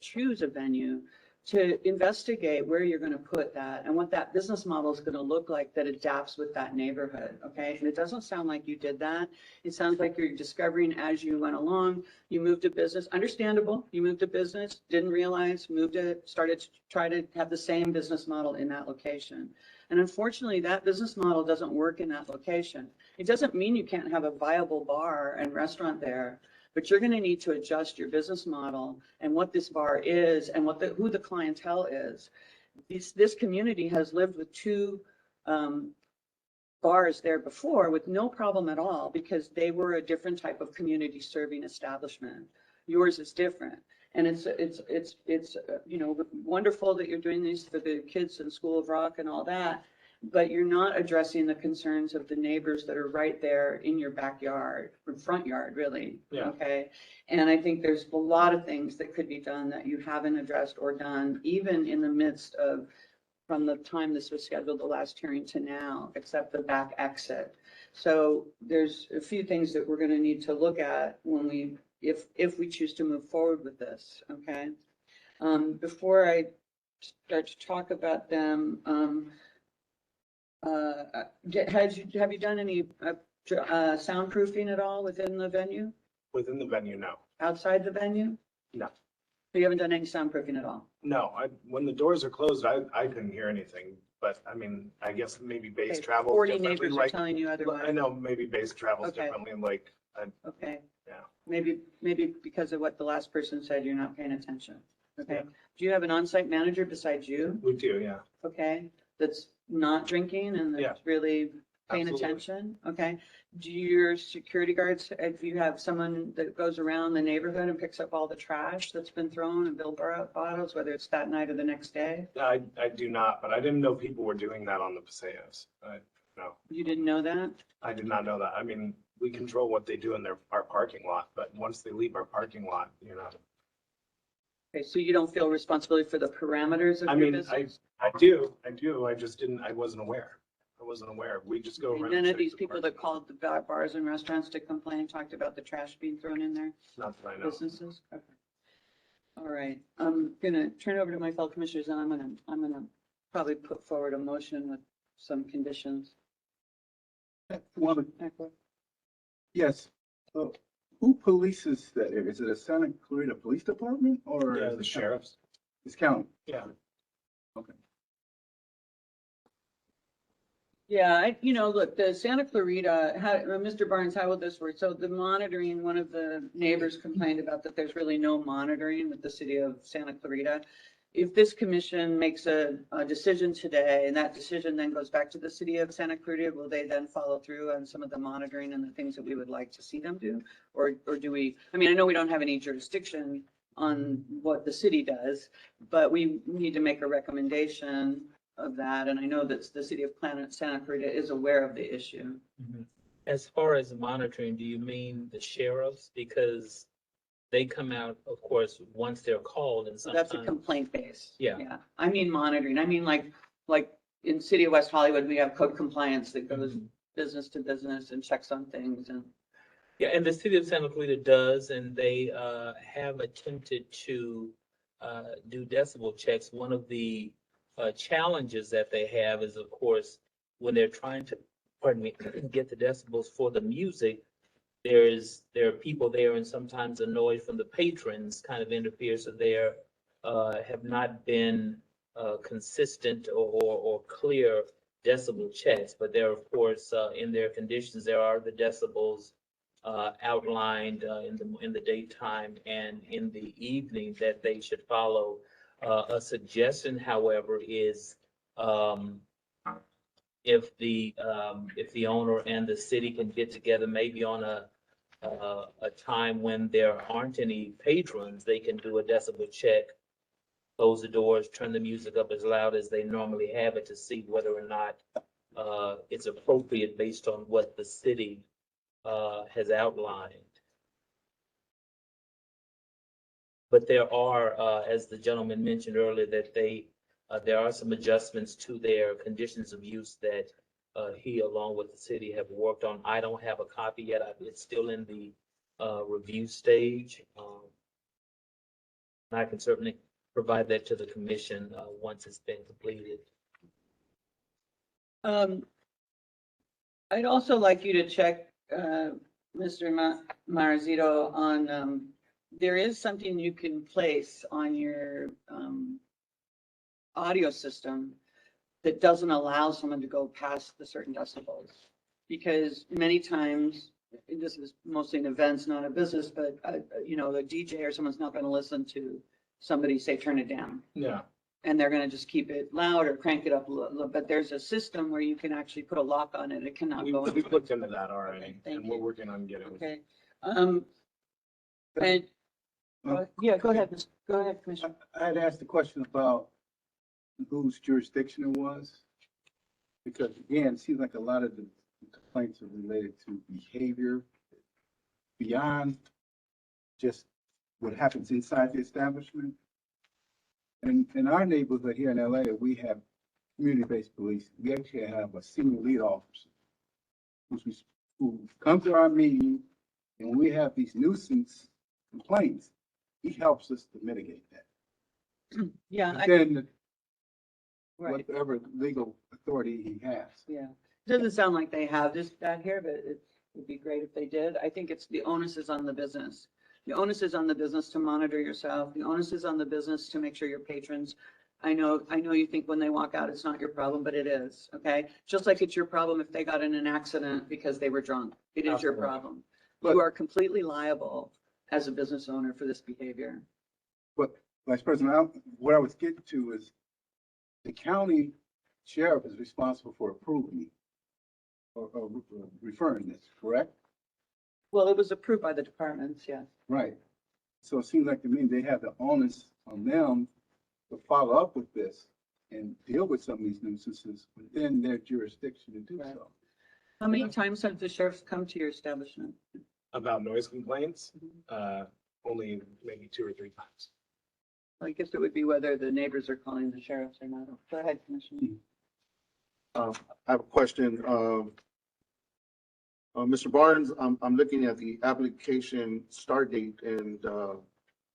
choose a venue to investigate where you're going to put that and what that business model is going to look like that adapts with that neighborhood, okay? And it doesn't sound like you did that. It sounds like you're discovering as you went along, you moved a business, understandable, you moved a business, didn't realize, moved it, started to try to have the same business model in that location. And unfortunately, that business model doesn't work in that location. It doesn't mean you can't have a viable bar and restaurant there, but you're going to need to adjust your business model and what this bar is and who the clientele is. This community has lived with 2 bars there before with no problem at all because they were a different type of community serving establishment. Yours is different. And you know, wonderful that you're doing these for the kids in School of Rock and all that, but you're not addressing the concerns of the neighbors that are right there in your backyard, or front yard, really. Yeah. Okay. And I think there's a lot of things that could be done that you haven't addressed or done, even in the midst of, from the time this was scheduled, the last hearing to now, except the back exit. So there's a few things that we're going to need to look at when we, if we choose to move forward with this, okay? Before I start to talk about them, have you done any soundproofing at all within the venue? Within the venue, no. Outside the venue? No. So you haven't done any soundproofing at all? No, when the doors are closed, I couldn't hear anything, but I mean, I guess maybe base Okay, travels 40 differently, neighbors are like, telling you otherwise. I know maybe base travels Okay. differently, like, Okay. yeah. Maybe because of what the last person said, you're not paying attention. Okay. Yeah. Do you have an on-site manager besides you? We do, yeah. Okay, that's not drinking and Yeah. that's really paying Absolutely. attention? Okay. Do your security guards, if you have someone that goes around the neighborhood and picks up all the trash that's been thrown and billboard bottles, whether it's that night or the next day? I do not, but I didn't know people were doing that on the Paseos. No, You didn't know that? I did not know that. I mean, we control what they do in our parking lot, but once they leave our parking lot, you know. Okay, so you don't feel responsibility for the parameters of I your mean, business? I do, I just didn't, I wasn't aware. We just go Okay, around. none and of check these the people parking that called the bars and restaurants to complain, talked about the trash being thrown in there? lot. Not that I know. Businesses? Okay. All right, I'm gonna turn over to my fellow commissioners and I'm gonna probably put forward a motion with some conditions. Yes. So who polices that area? Is it a Santa Clarita Police Department or? Yeah, is the it county? sheriffs. It's county. Yeah. Okay. Yeah, look, the Santa Clarita, Mr. Barnes, how will this work? So the monitoring, one of the neighbors complained about that there's really no monitoring with the city of Santa Clarita. If this commission makes a decision today and that decision then goes back to the city of Santa Clarita, will they then follow through on some of the monitoring and the things that we would like to see them do? Or do we, I mean, I know we don't have any jurisdiction on what the city does, but we need to make a recommendation of that. And I know that the city of Santa Clarita is aware of the issue. As far as monitoring, do you mean the sheriffs? Because they come out, of course, once they're called and So that's a sometimes. complaint base. Yeah. Yeah. I mean monitoring. I mean like in city of West Hollywood, we have code compliance that goes business to business and checks on things and. Yeah, and the city of Santa Clarita does, and they have attempted to do decibel checks. One of the challenges that they have is, of course, when they're trying to, pardon me, get the decibels for the music, there are people there, and sometimes the noise from the patrons kind of interferes. So there have not been consistent or clear decibel checks. But there, of course, in their conditions, there are the decibels outlined in the daytime and in the evening that they should follow. A suggestion, however, is if the owner and the city can get together, maybe on a time when there aren't any patrons, they can do a decibel check, close the doors, turn the music up as loud as they normally have it to see whether or not it's appropriate based on what the city has outlined. But there are, as the gentleman mentioned earlier, that there are some adjustments to their conditions of use that he, along with the city, have worked on. I don't have a copy yet. It's still in the review stage. And I can certainly provide that to the commission once it's been completed. I'd also like you to check, Mr. Marzito, on, there is something you can place on your audio system that doesn't allow someone to go past the certain decibels. Because many times, this is mostly in events, not a business, but a DJ or someone's not going to listen to somebody say, turn it down. Yeah. And they're going to just keep it loud or crank it up a little. But there's a system where you can actually put a lock on it. It cannot go. We've looked into that already, thank and we're working on getting. Okay. And Yeah, go ahead, go ahead, Commissioner. I had asked the question about whose jurisdiction it was. Because again, it seems like a lot of the complaints are related to behavior beyond just what happens inside the establishment. And in our neighborhood here in LA, we have community-based police. We actually have a senior lead officer who comes to our meeting, and when we have these nuisance complaints, he helps us to mitigate that. Yeah, And then right, whatever legal authority he has. yeah. Doesn't sound like they have this out here, but it would be great if they did. I think it's the onus is on the business. The onus is on the business to monitor yourself. The onus is on the business to make sure your patrons, I know you think when they walk out, it's not your problem, but it is, okay? Just like it's your problem if they got in an accident because they were drunk. It is your Absolutely. problem. You are completely liable as a business owner for this behavior. But Vice President, what I was getting to is the county sheriff is responsible for approving or referring this, correct? Well, it was approved by the departments, yes. Right. So it seems like to me they have the onus on them to follow up with this and deal with some of these nuisances within their jurisdiction to do so. How many times have the sheriffs come to your establishment? About noise complaints, only maybe 2 or 3 times. I guess it would be whether the neighbors are calling the sheriffs or not. Go ahead, Commissioner. I have a question. Mr. Barnes, I'm looking at the application start date, and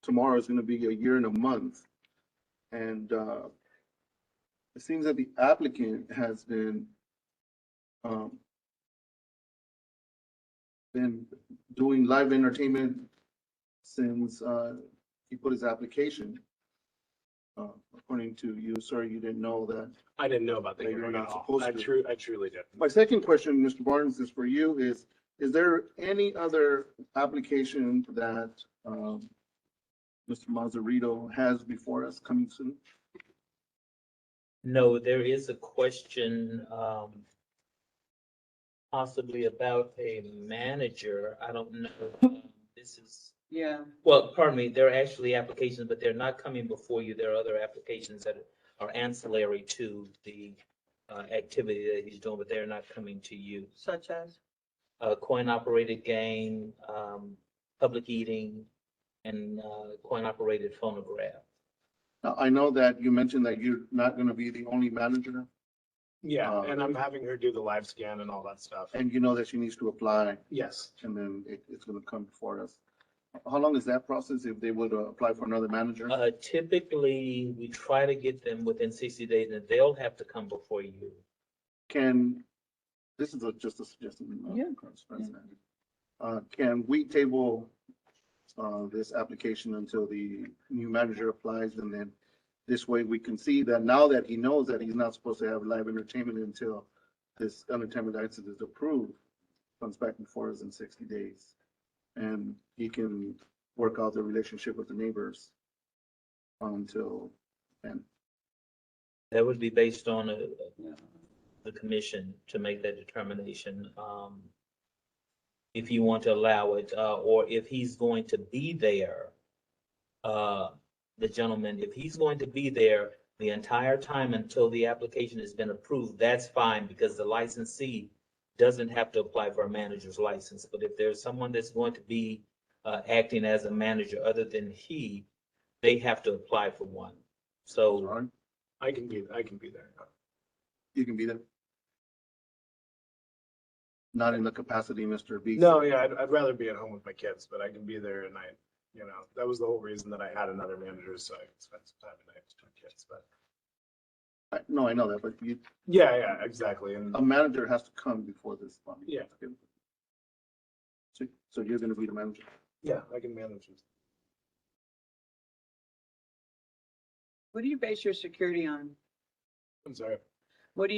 tomorrow is going to be a year and a month. And it seems that the applicant has been doing live entertainment since he put his application. According to you, sir, you didn't know that. I didn't know about the That you're hearing at not all. supposed I to. truly did. My second question, Mr. Barnes, is for you, is there any other application that Mr. Mazzarito has before us coming soon? No, there is a question, possibly about a manager. I don't know. This is, Yeah, well, pardon me, there are actually applications, but they're not coming before you. There are other applications that are ancillary to the activity that he's doing, but they're not coming to you. such as? Coin-operated game, public eating, and coin-operated phonograph. Now, I know that you mentioned that you're not going to be the only manager, Yeah, and I'm having her do the live scan and all that stuff. and you know that she needs to apply, Yes. and then it's going to come before us. How long is that process if they would apply for another manager? Typically, we try to get them within 60 days, and they'll have to come before you. This is just a suggestion. Yeah. President. Can we table this application until the new manager applies, and then this way we can see that now that he knows that he's not supposed to have live entertainment until this entertainment license is approved, comes back before us in 60 days. And he can work out the relationship with the neighbors until then. That would be based on the commission to make that determination. If you want to allow it, or if he's going to be there, the gentleman, if he's going to be there the entire time until the application has been approved, that's fine, because the licensee doesn't have to apply for a manager's license. But if there's someone that's going to be acting as a manager other than he, they have to apply for one. So I can be there. You can be there. Not in the capacity, Mr. B. No, yeah, I'd rather be at home with my kids, but I can be there at night. You know, that was the whole reason that I had another manager, so I could spend some time at night with my kids, but. No, I know that, but Yeah, exactly. And a manager has to come before this. Yeah. So you're gonna be the manager? yeah, I can manage it. What do you base your security on? I'm sorry. What do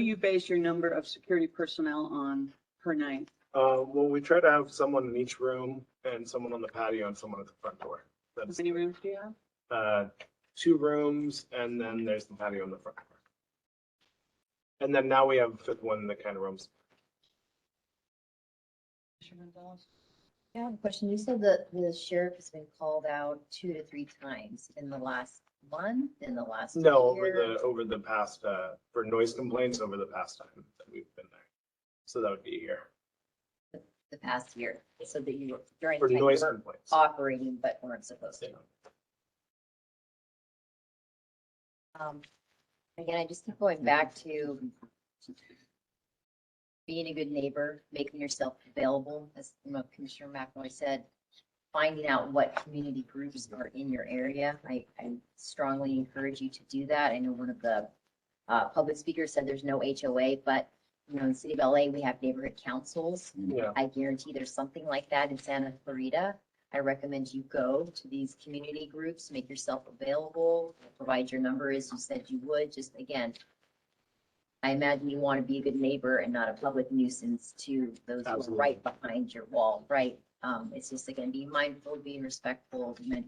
you base your number of security personnel on per night? Well, we try to have someone in each room and someone on the patio and someone at the front door. How That's many rooms do you have? 2 rooms, and then there's the patio in the front. And then now we have a 5th one that kind of roams. Commissioner Gonzalez? I have a question. You said that the sheriff has been called out 2 to 3 times in the last month, in the last No, year. over the past, for noise complaints over the past time that we've been there. So that would be a year. The past year, so that you were during For the time you noise were complaints. operating but weren't supposed to. Again, I just keep going back to being a good neighbor, making yourself available, as Commissioner McNoy said, finding out what community groups are in your area. I strongly encourage you to do that. I know one of the public speakers said there's no HOA, but in the city of LA, we have neighborhood councils. Yeah. I guarantee there's something like that in Santa Clarita. I recommend you go to these community groups, make yourself available, provide your number as you said you would. Just again, I imagine you want to be a good neighbor and not a public nuisance to those who are right behind your wall, right? It's just again, be mindful, being respectful. You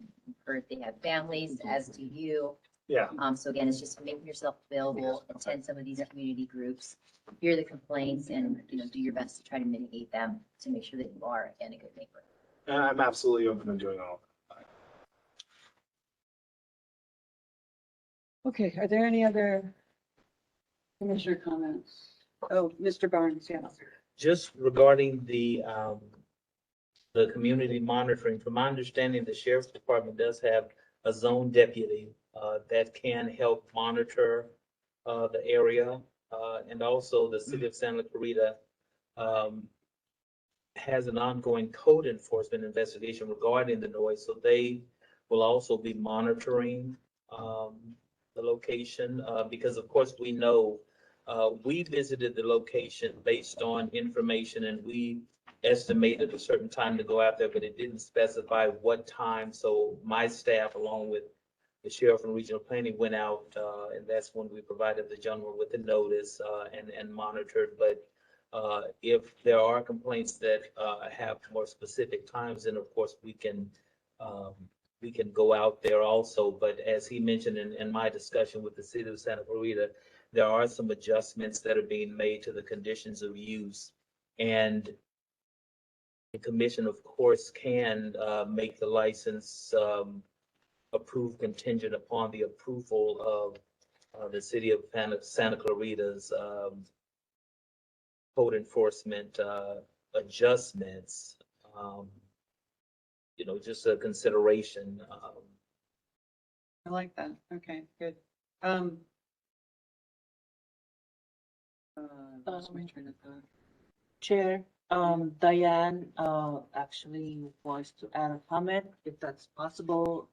heard they have families, as do you. Yeah. So again, it's just making yourself available, attend some of these community groups, hear the complaints, and do your best to try to mitigate them to make sure that you are again a good neighbor. I'm absolutely open to doing all of that. Okay, are there any other commissioner comments? Oh, Mr. Barnes, yeah. Just regarding the community monitoring, from my understanding, the sheriff's department does have a zone deputy that can help monitor the area. And also the city of Santa Clarita has an ongoing code enforcement investigation regarding the noise. So they will also be monitoring the location because of course we know we visited the location based on information and we estimated a certain time to go out there, but it didn't specify what time. So my staff, along with the sheriff and regional planning, went out, and that's when we provided the gentleman with the notice and monitored. But if there are complaints that have more specific times, then of course we can go out there also. But as he mentioned in my discussion with the city of Santa Clarita, there are some adjustments that are being made to the conditions of use. And the commission, of course, can make the license approved contingent upon the approval of the city of Santa Clarita's code enforcement adjustments. Just a consideration. I like that. Okay, good. Lost my train of thought. Chair, Diane, actually wants to add a comment, if that's possible.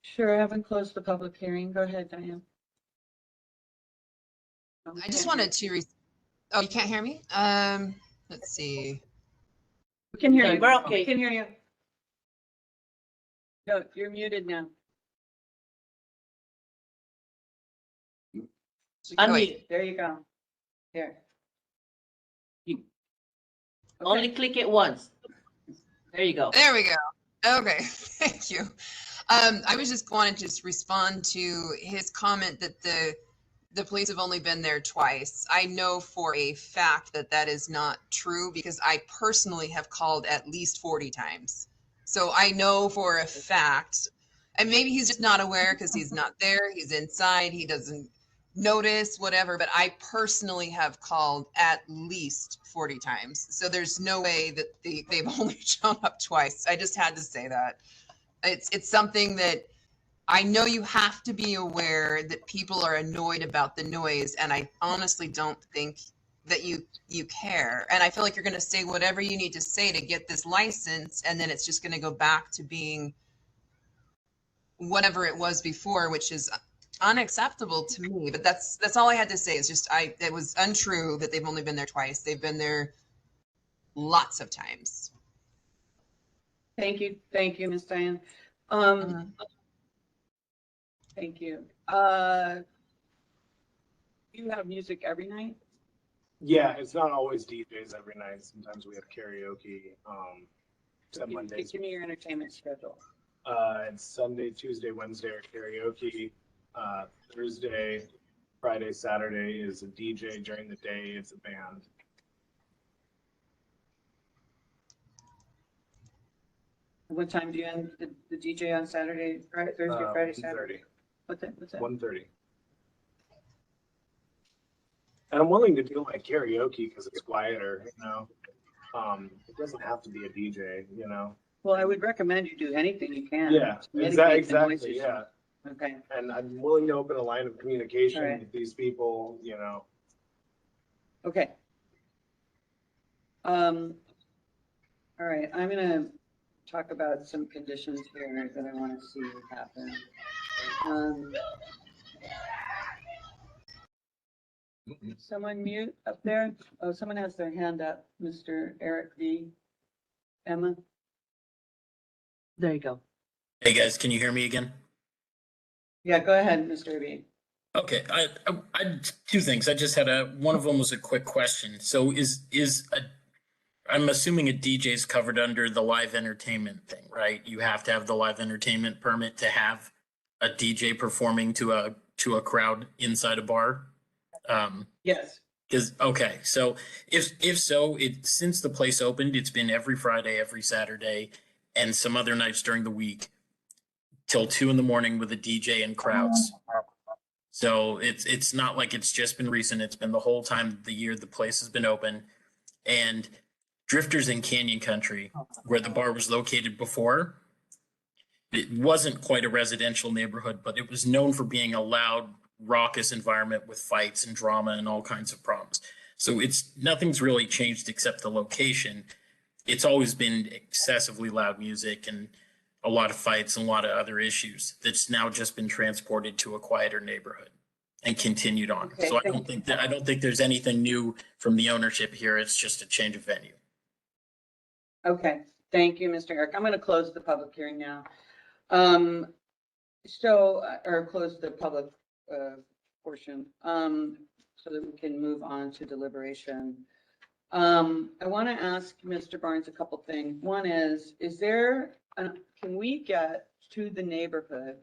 Sure, I haven't closed the public hearing. Go ahead, Diane. I just wanted to, oh, you can't hear me? Let's see. We can hear you. We're okay. We can hear you. No, you're muted now. Unmute. There you go. There. Only click it once. There you go. There we go. Okay, thank you. I was just wanted to just respond to his comment that the police have only been there twice. I know for a fact that that is not true because I personally have called at least 40 times. So I know for a fact, and maybe he's just not aware because he's not there, he's inside, he doesn't notice, whatever, but I personally have called at least 40 times. So there's no way that they've only shown up twice. I just had to say that. It's something that I know you have to be aware that people are annoyed about the noise, and I honestly don't think that you care. And I feel like you're going to say whatever you need to say to get this license, and then it's just going to go back to being whatever it was before, which is unacceptable to me. But that's all I had to say. Is just it was untrue that they've only been there twice. They've been there lots of times. Thank you, Ms. Diane. Thank you. You have music every night? Yeah, it's not always DJs every night. Sometimes we have karaoke. Mondays. Give me your entertainment schedule. It's Sunday, Tuesday, Wednesday are karaoke. Thursday, Friday, Saturday is a DJ. During the day, it's a band. What time do you end the DJ on Saturday, Thursday, Friday, Saturday? 1:30. What's that? 1:30. And I'm willing to do like karaoke because it's quieter, you know. It doesn't have to be a DJ, you know. Well, I would recommend you do anything you can. Yeah, to mitigate the exactly, noise issue. yeah. Okay, And I'm willing to open a line of communication All right. with these people, you know. okay. All right, I'm gonna talk about some conditions here that I want to see happen. Someone mute up there? Oh, someone has their hand up, Mr. Eric V. Emma? There you go. Hey guys, can you hear me again? Yeah, go ahead, Mr. V. Okay, I two things. I just had one of them was a quick question. So I'm assuming a DJ is covered under the live entertainment thing, right? You have to have the live entertainment permit to have a DJ performing to a crowd inside a bar. Yes. Okay, so if so, since the place opened, it's been every Friday, every Saturday, and some other nights during the week till 2 a.m. with a DJ and crowds. So it's not like it's just been recent. It's been the whole time the year the place has been open. And Drifters in Canyon Country, where the bar was located before, it wasn't quite a residential neighborhood, but it was known for being a loud, raucous environment with fights and drama and all kinds of problems. So nothing's really changed except the location. It's always been excessively loud music and a lot of fights and a lot of other issues that's now just been transported to a quieter neighborhood and continued on. Okay, So I don't think there's anything new from the ownership here. It's just a change of venue. Okay, thank you, Mr. Eric. I'm going to close the public hearing now. Or close the public portion, so that we can move on to deliberation. I want to ask Mr. Barnes a couple things. One is there, can we get to the neighborhood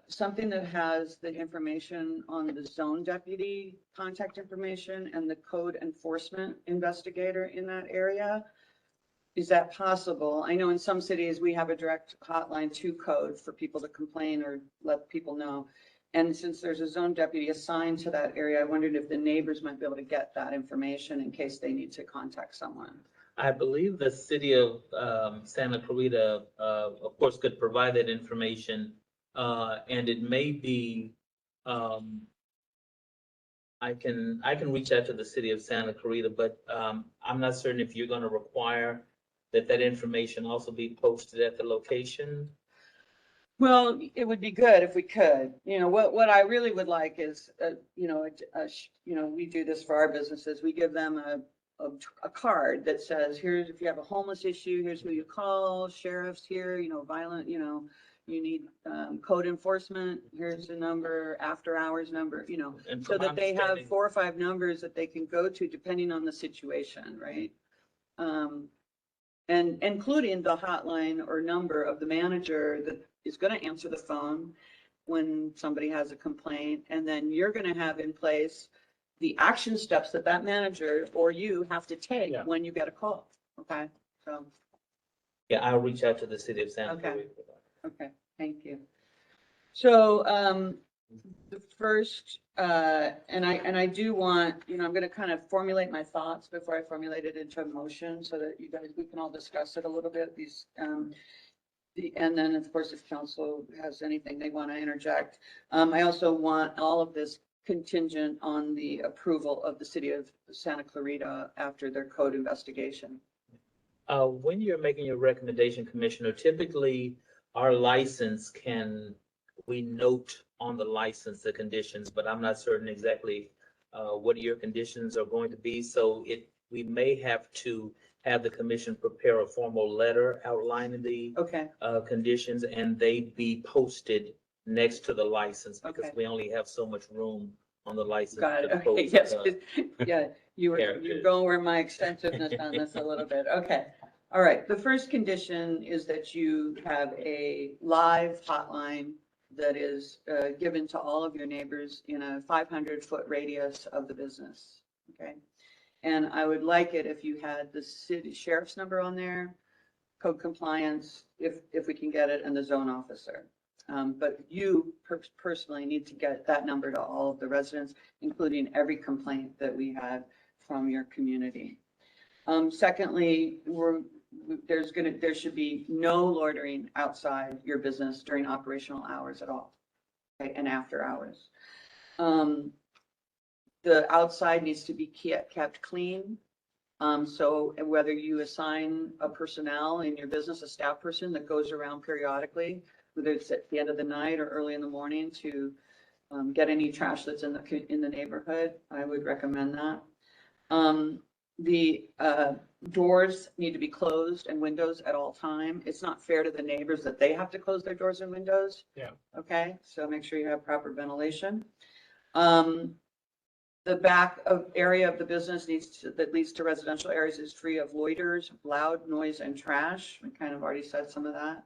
something that has the information on the zone deputy contact information and the code enforcement investigator in that area? Is that possible? I know in some cities we have a direct hotline to code for people to complain or let people know. And since there's a zone deputy assigned to that area, I wondered if the neighbors might be able to get that information in case they need to contact someone. I believe the city of Santa Clarita, of course, could provide that information. And it may be, I can reach out to the city of Santa Clarita, but I'm not certain if you're going to require that information also be posted at the location. Well, it would be good if we could. You know, what I really would like is, we do this for our businesses. We give them a card that says, here's, if you have a homeless issue, here's who you call, sheriff's here, violent, you need code enforcement, here's the number, after hours number, And so from my that they have understanding- 4 or 5 numbers that they can go to depending on the situation, right? And including the hotline or number of the manager that is going to answer the phone when somebody has a complaint. And then you're going to have in place the action steps that manager or you have to take when you get a call. Okay, so. Yeah, I'll reach out to the city of Santa Okay. Clarita. Okay, thank you. So, the first, and I do want, I'm going to kind of formulate my thoughts before I formulate it into a motion so that we can all discuss it a little bit. And then of course, if council has anything they want to interject. I also want all of this contingent on the approval of the city of Santa Clarita after their code investigation. When you're making your recommendation, Commissioner, typically our license we note on the license the conditions, but I'm not certain exactly what your conditions are going to be. So we may have to have the commission prepare a formal letter outlining the conditions, and they be posted next to the license because we only have so much room on the license. Got it. to Okay, post, yes, yeah, you're characters. going where my extensiveness on this a little bit. Okay. All right. The first condition is that you have a live hotline that is given to all of your neighbors in a 500-foot radius of the business. Okay. And I would like it if you had the city sheriff's number on there, code compliance, if we can get it, and the zone officer. But you personally need to get that number to all of the residents, including every complaint that we had from your community. Secondly, there should be no loitering outside your business during operational hours at all, okay, and after hours. The outside needs to be kept clean. So whether you assign a personnel in your business, a staff person that goes around periodically, whether it's at the end of the night or early in the morning to get any trash that's in the neighborhood, I would recommend that. The doors need to be closed and windows at all time. It's not fair to the neighbors that they have to close their doors and windows. Yeah. Okay, so make sure you have proper ventilation. The back area of the business that leads to residential areas is free of loiters, loud noise, and trash. We kind of already said some of that.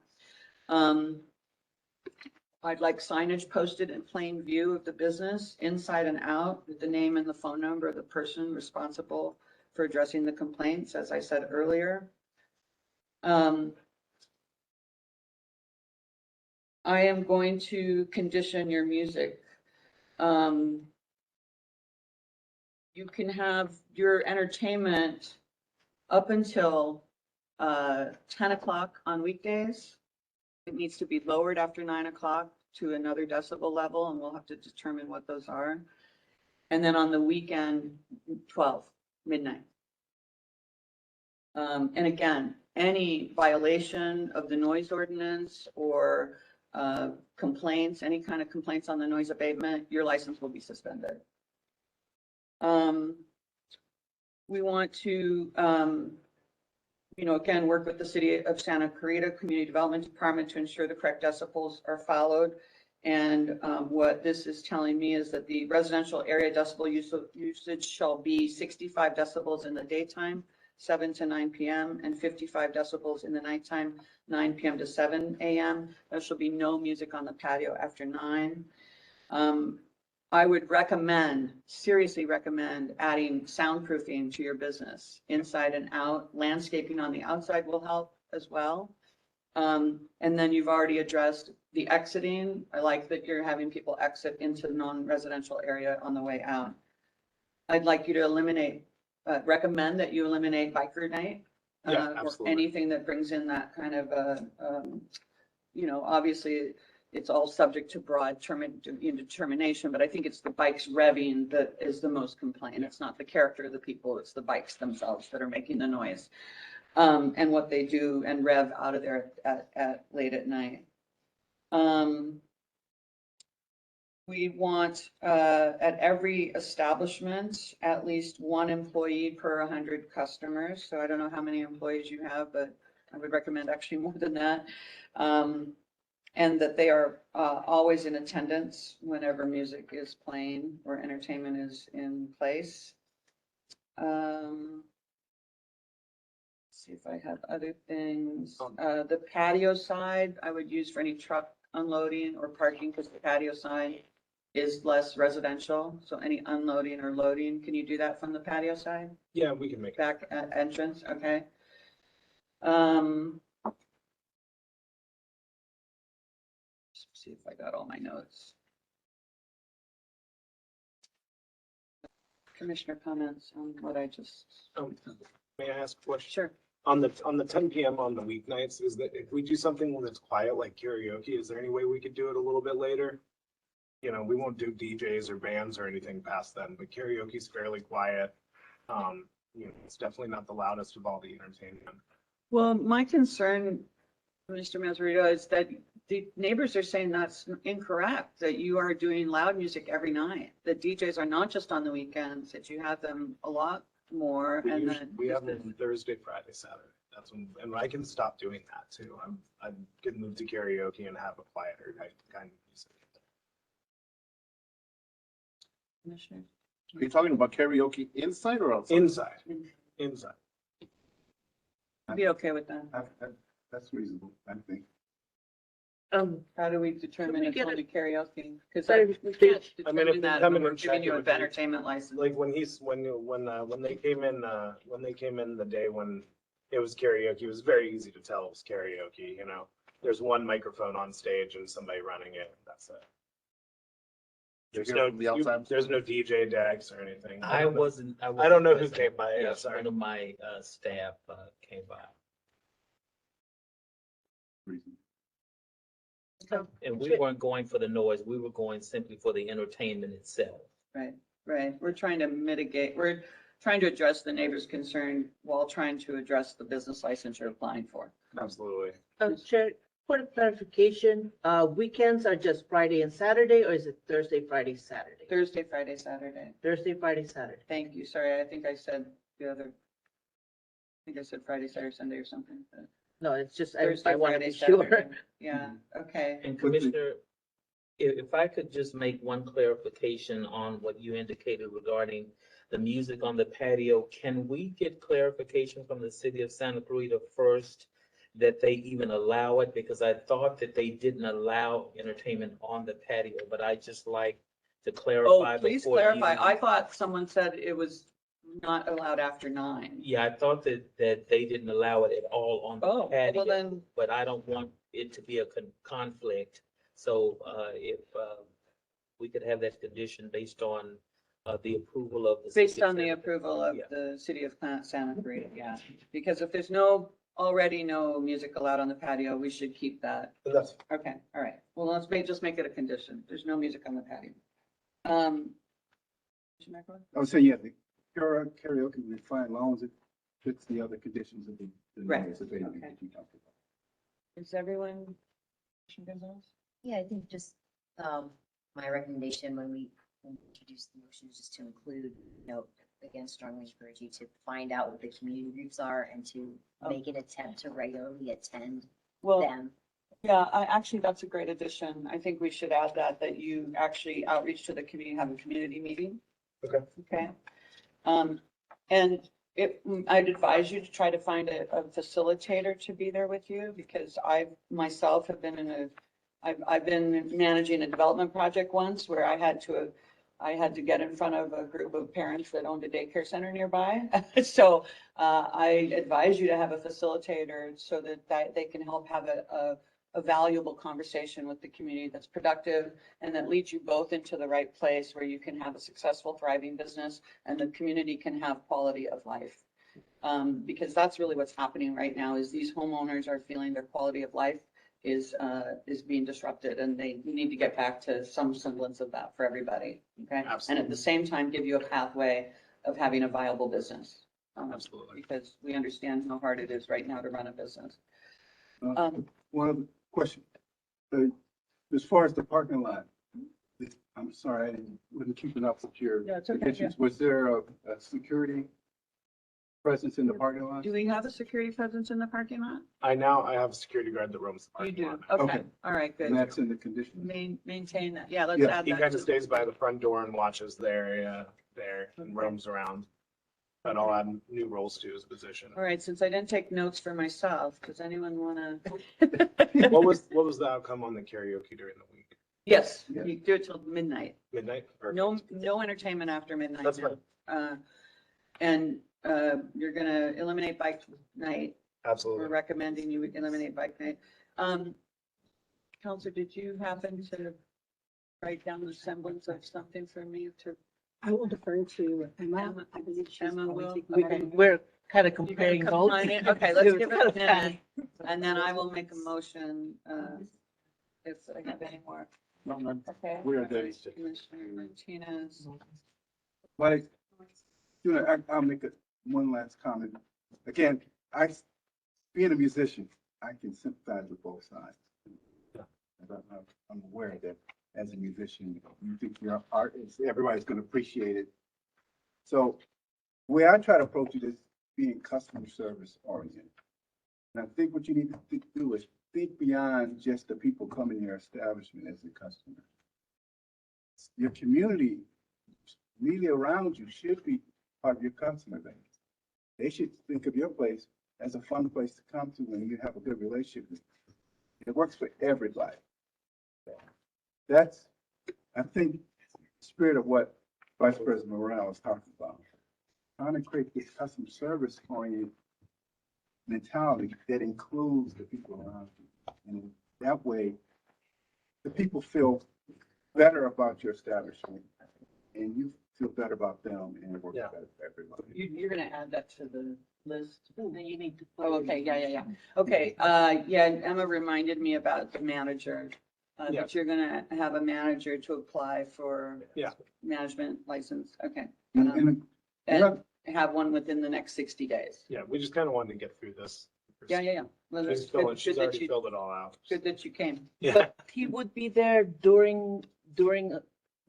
I'd like signage posted in plain view of the business, inside and out, with the name and the phone number of the person responsible for addressing the complaints, as I said earlier. I am going to condition your music. You can have your entertainment up until 10 o'clock on weekdays. It needs to be lowered after 9 o'clock to another decibel level, and we'll have to determine what those are. And then on the weekend, 12, midnight. And again, any violation of the noise ordinance or complaints, any kind of complaints on the noise abatement, your license will be suspended. We want to, again, work with the City of Santa Clarita Community Development Department to ensure the correct decibels are followed. And what this is telling me is that the residential area decibel usage shall be 65 decibels in the daytime, 7 to 9 p.m., and 55 decibels in the nighttime, 9 p.m. to 7 a.m. There shall be no music on the patio after 9. I would seriously recommend adding soundproofing to your business, inside and out. Landscaping on the outside will help as well. And then you've already addressed the exiting. I like that you're having people exit into the non-residential area on the way out. I'd like you to recommend that you eliminate biker night. Yeah, or absolutely. anything that brings in that kind of, obviously it's all subject to broad determination, but I think it's the bikes revving that is the most complaint. It's not the character of the people, it's the bikes themselves that are making the noise. And what they do and rev out of there at late at night. We want at every establishment at least 1 employee per 100 customers. So I don't know how many employees you have, but I would recommend actually more than that. And that they are always in attendance whenever music is playing or entertainment is in place. See if I have other things. The patio side, I would use for any truck unloading or parking, because the patio side is less residential. So any unloading or loading, can you do that from the patio side? Yeah, we can make it. Back entrance, okay. See if I got all my notes. Commissioner comments on what I just. May I ask a question? Sure. On the 10 p.m. on the weeknights, is that if we do something that's quiet like karaoke, is there any way we could do it a little bit later? We won't do DJs or bands or anything past then, but karaoke's fairly quiet. It's definitely not the loudest of all the entertainment. Well, my concern, Mr. Mazzarito, is that the neighbors are saying that's incorrect, that you are doing loud music every night. The DJs are not just on the weekends, that you have them a lot more. We have them Thursday, Friday, Saturday. That's when, and I can stop doing that too. I can move to karaoke and have a quieter kind of music. Commissioner? Are you talking about karaoke inside or outside? Inside. I'd be okay with that. That's reasonable, I think. How do we determine Could we it's get a only karaoke? Because we clarification? can't I mean, if determine they that come when in we're and giving check, you it an would be- entertainment license. Like when they came in, the day when it was karaoke, it was very easy to tell it was karaoke, you know? There's one microphone on stage and somebody running it, that's it. There's no, there's no DJ decks or anything. I wasn't. I don't know who present. came by, yeah, Yes, sorry. one of my staff came by. And we weren't going for the noise, we were going simply for the entertainment itself. Right, right. We're trying to mitigate, we're trying to address the neighbor's concern while trying to address the business license you're applying for. Absolutely. Chair, point of clarification, weekends are just Friday and Saturday, or is it Thursday, Friday, Saturday? Thursday, Friday, Saturday. Thursday, Friday, Saturday. Thank you. Sorry, I think I said the other. I think I said Friday, Saturday, Sunday or something. But No, it's just, Thursday, I want to Friday, be sure. Saturday. Yeah, okay. And Commissioner, if I could just make one clarification on what you indicated regarding the music on the patio, can we get clarification from the city of Santa Clarita first that they even allow it? Because I thought that they didn't allow entertainment on the patio, but I just like to clarify. Oh, please before you- clarify. I thought someone said it was not allowed after 9. Yeah, I thought that they didn't allow it at all on the Oh, patio. well then, But I don't want it to be a conflict. So if we could have that condition based on the approval of the. based city of on the Santa- approval of Yeah. the city of Santa Clarita, yeah. Because if there's already no music allowed on the patio, we should keep that. That's Okay, all right. Well, just make it a condition. There's no music on the patio. Commissioner McElroy? I would say, yeah, the karaoke would be fine, as long as it fits the other conditions of the Right, noise abatement okay. that you talked about. Is everyone? Commissioner Gonzalez? Yeah, I think just, my recommendation when we introduce the motion is just to include, again, strongly encourage you to find out what the community groups are and to make an attempt to regularly attend Well, them. yeah, actually, that's a great addition. I think we should add that you actually outreach to the community, have a community meeting. Okay. Okay. And I'd advise you to try to find a facilitator to be there with you, because I myself have been I've been managing a development project once where I had to get in front of a group of parents that owned a daycare center nearby. So I advise you to have a facilitator so that they can help have a valuable conversation with the community that's productive and that leads you both into the right place where you can have a successful, thriving business and the community can have quality of life. Because that's really what's happening right now is these homeowners are feeling their quality of life is being disrupted and they need to get back to some semblance of that for everybody. Okay. Absolutely. And at the same time, give you a pathway of having a viable business. Absolutely. Because we understand how hard it is right now to run a business. One other question. As far as the parking lot, I'm sorry, wasn't keeping up with your Yeah, it's okay, conditions. Was there a security presence in the parking lot? Do we have a security presence in the parking lot? I have a security guard that roams the You parking do. lot. Okay. All right, And good. that's in the conditions? Maintain that. Yeah, let's Yeah. add He that. kind of to- stays by the front door and watches the area there and roams around. But I'll add new roles to his position. All right, since I didn't take notes for myself, does anyone want to? What was the outcome on the karaoke during the week? Yes, Yeah. you do it till midnight. Midnight? Perfect. No entertainment after midnight. That's now. fine. And you're gonna eliminate bike night. We're Absolutely. recommending you eliminate bike night. Counselor, did you happen to write down the semblance of something for me to? I will defer to Emma. I believe she's Emma probably will. taking Okay. that. We're kind of You gotta comparing combine notes. it. Okay, let's It give was it a kind of minute, and then I will make a motion, if I have any more. Okay. Where are they? Commissioner Martinez. Like, I'll make one last comment. Again, being a musician, I can sympathize with both sides. I'm aware that as a musician, you think your art is, everybody's gonna appreciate it. So the way I try to approach it is being customer service oriented. And I think what you need to do is think beyond just the people coming to your establishment as a customer. Your community, immediately around you should be part of your customer base. They should think of your place as a fun place to come to when you have a good relationship with. It works for everybody. That's, I think, the spirit of what Vice President Morales was talking about. Trying to create this customer service oriented mentality that includes the people around you. And that way, the people feel better about your establishment and you feel better about them and it works Yeah. better for everybody. You're gonna add that to the list? Then you need to. Oh, okay, yeah. Okay, yeah, Emma reminded me about the manager. Yeah. That you're gonna have a manager to apply for. Yeah. Management license, okay. And And have one within the next 60 days. Yeah, we just kind of wanted to get through this. Yeah. Well, that's She's filling, good she's that already you, filled it all out. good that you came. Yeah, But he would be there during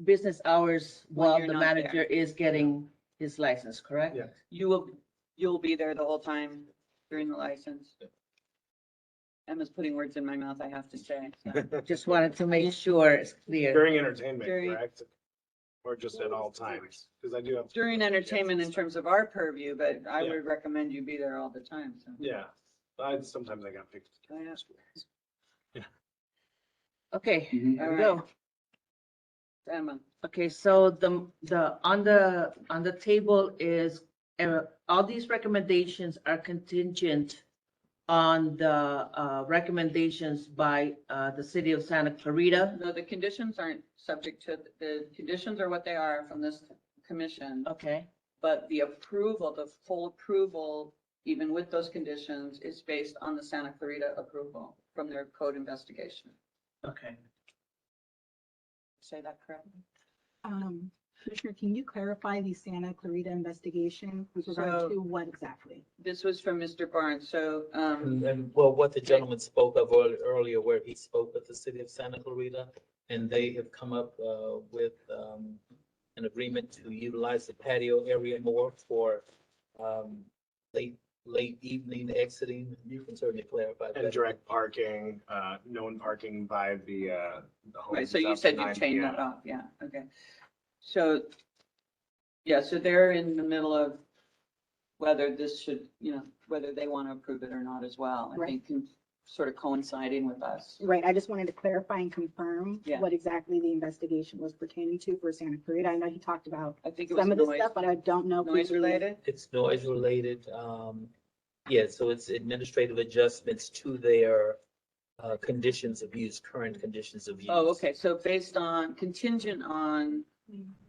business hours When while you're the not there. manager is getting his license, correct? Yeah. You'll be there the whole time during the license. Emma's putting words in my mouth, I have to say. so. Just wanted to make sure it's clear. during entertainment, During- correct? Or just at all times? Because I do have. During entertainment in terms of our purview, but I Yeah. would recommend you be there all the time, so. Yeah, sometimes I got picked. Oh, yeah. Okay, Mhm. there we All go. Emma, Okay, so on the table is, all these recommendations are contingent on the recommendations by the city of Santa Clarita. no, the conditions aren't subject to, the conditions are what they are from this commission. Okay, But the approval, the full approval, even with those conditions, is based on the Santa Clarita approval from their code investigation. okay. Say that correctly? Commissioner, can you clarify the Santa Clarita investigation with regard So- to what exactly? This was from Mr. Barnes, so, And well, what the gentleman spoke of earlier, where he spoke with the city of Santa Clarita, and they have come up with an agreement to utilize the patio area more for late evening exiting. You can certainly clarify And that. direct parking, known parking by the homes. right, so you after said you 9 changed p.m. that off, yeah, okay. So, yeah, so they're in the middle of whether this should, whether they want to approve it or not as well. I Right. think sort of coinciding with us. Right, I just wanted to clarify and confirm Yeah. what exactly the investigation was pertaining to for Santa Clarita. I know he talked about I think it was some of the noise, stuff, but I don't know. if he noise really- related. It's noise related. Yeah, so it's administrative adjustments to their conditions of use, current conditions of use. Oh, okay, so based on, contingent on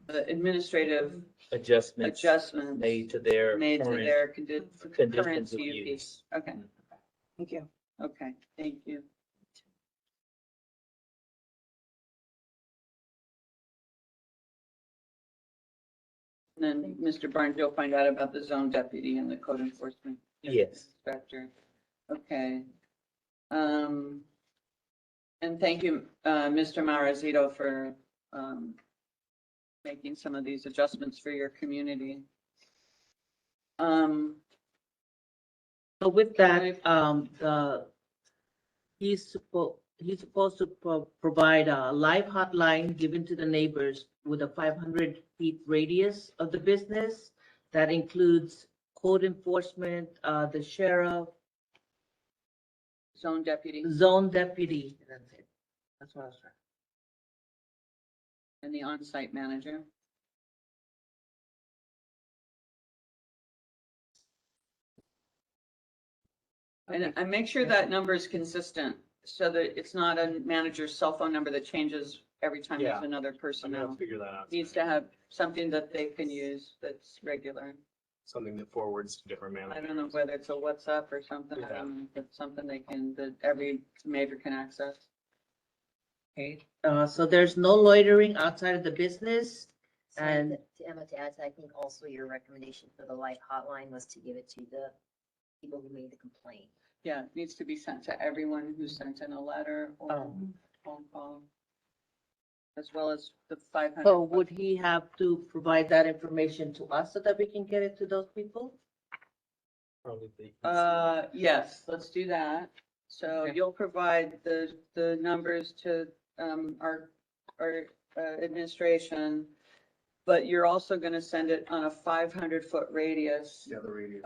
the administrative Adjustments adjustments made to their made to current their current conditions of CUP. use. Okay, Thank you. okay, thank you. And then, Mr. Barnes, you'll find out about the zone deputy and the code enforcement Yes. inspector. Okay. And thank you, Mr. Marazito, for, making some of these adjustments for your community. So with that, he's supposed to provide a live hotline given to the neighbors with a 500 feet radius of the business. That includes code enforcement, the sheriff, Zone deputy zone deputy. That's it. That's what I was trying. and the on-site manager. And make sure that number is consistent so that it's not a manager's cell phone number that changes every time there's Yeah. another I'm gonna personnel. figure that out. Needs to have something that they can use that's regular. Something that forwards to different I managers. don't know whether it's a WhatsApp or something, I don't know, but something that every major can access. Okay, so there's no loitering outside of the business. So And- to Emma, to add, to, I think also your recommendation for the light hotline was to give it to the people who made the complaint. Yeah, it needs to be sent to everyone who sent in a letter or phone call. As well as the 500. So would he have to provide that information to us so that we can get it to those people? Probably. Yes, let's do that. So Okay. you'll provide the numbers to, our administration, but you're also gonna send it on a 500-foot radius. Yeah, the radius.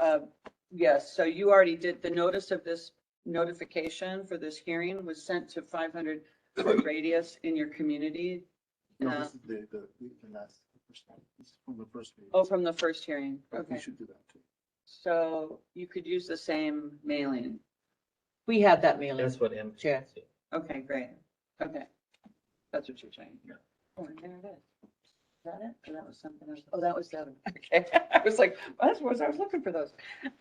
Yes, so you already did, the notice of this notification for this hearing was sent to 500 foot radius in your community. No, Uh, this is the last, this is from the first page. Oh, from the first hearing. But we Okay. should do that too. So you could use the same mailing. We have that mailing. That's what M. Chair. Okay, great. Okay. That's what you're saying. Oh, and there it is. Is that it? Or that was something else? Oh, that was seven. Okay. I was like, that's what I was looking for those.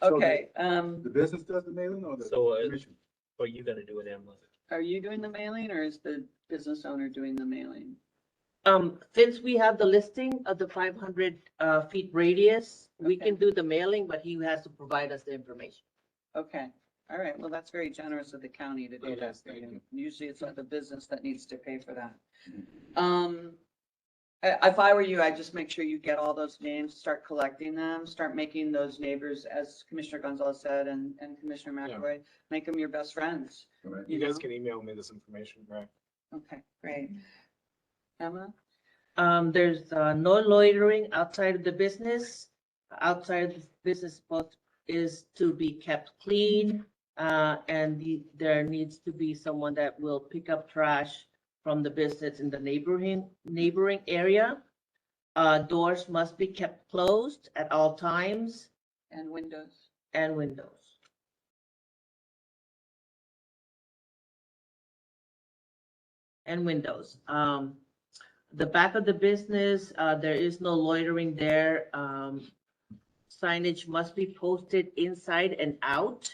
So Okay, The business does the mailing or the So, commission? Are you gonna do it, Emma? are you doing the mailing or is the business owner doing the mailing? Since we have the listing of the 500 feet radius, we Okay. can do the mailing, but he has to provide us the information. Okay, all right. Well, that's very generous of the county to do Okay, that. for thank you. you. Usually it's not the business that needs to pay for that. If I were you, I'd just make sure you get all those names, start collecting them, start making those neighbors, as Commissioner Gonzalez said, and Commissioner Yeah. McAvoy, make them your best friends. Correct. You guys know? can email me this information, right? Okay, great. Emma? There's no loitering outside of the business. Outside of the business supposed is to be kept clean. And there needs to be someone that will pick up trash from the business in the neighboring area. Doors must be kept closed at all times And windows. and windows. And windows. The back of the business, there is no loitering there. Signage must be posted inside and out.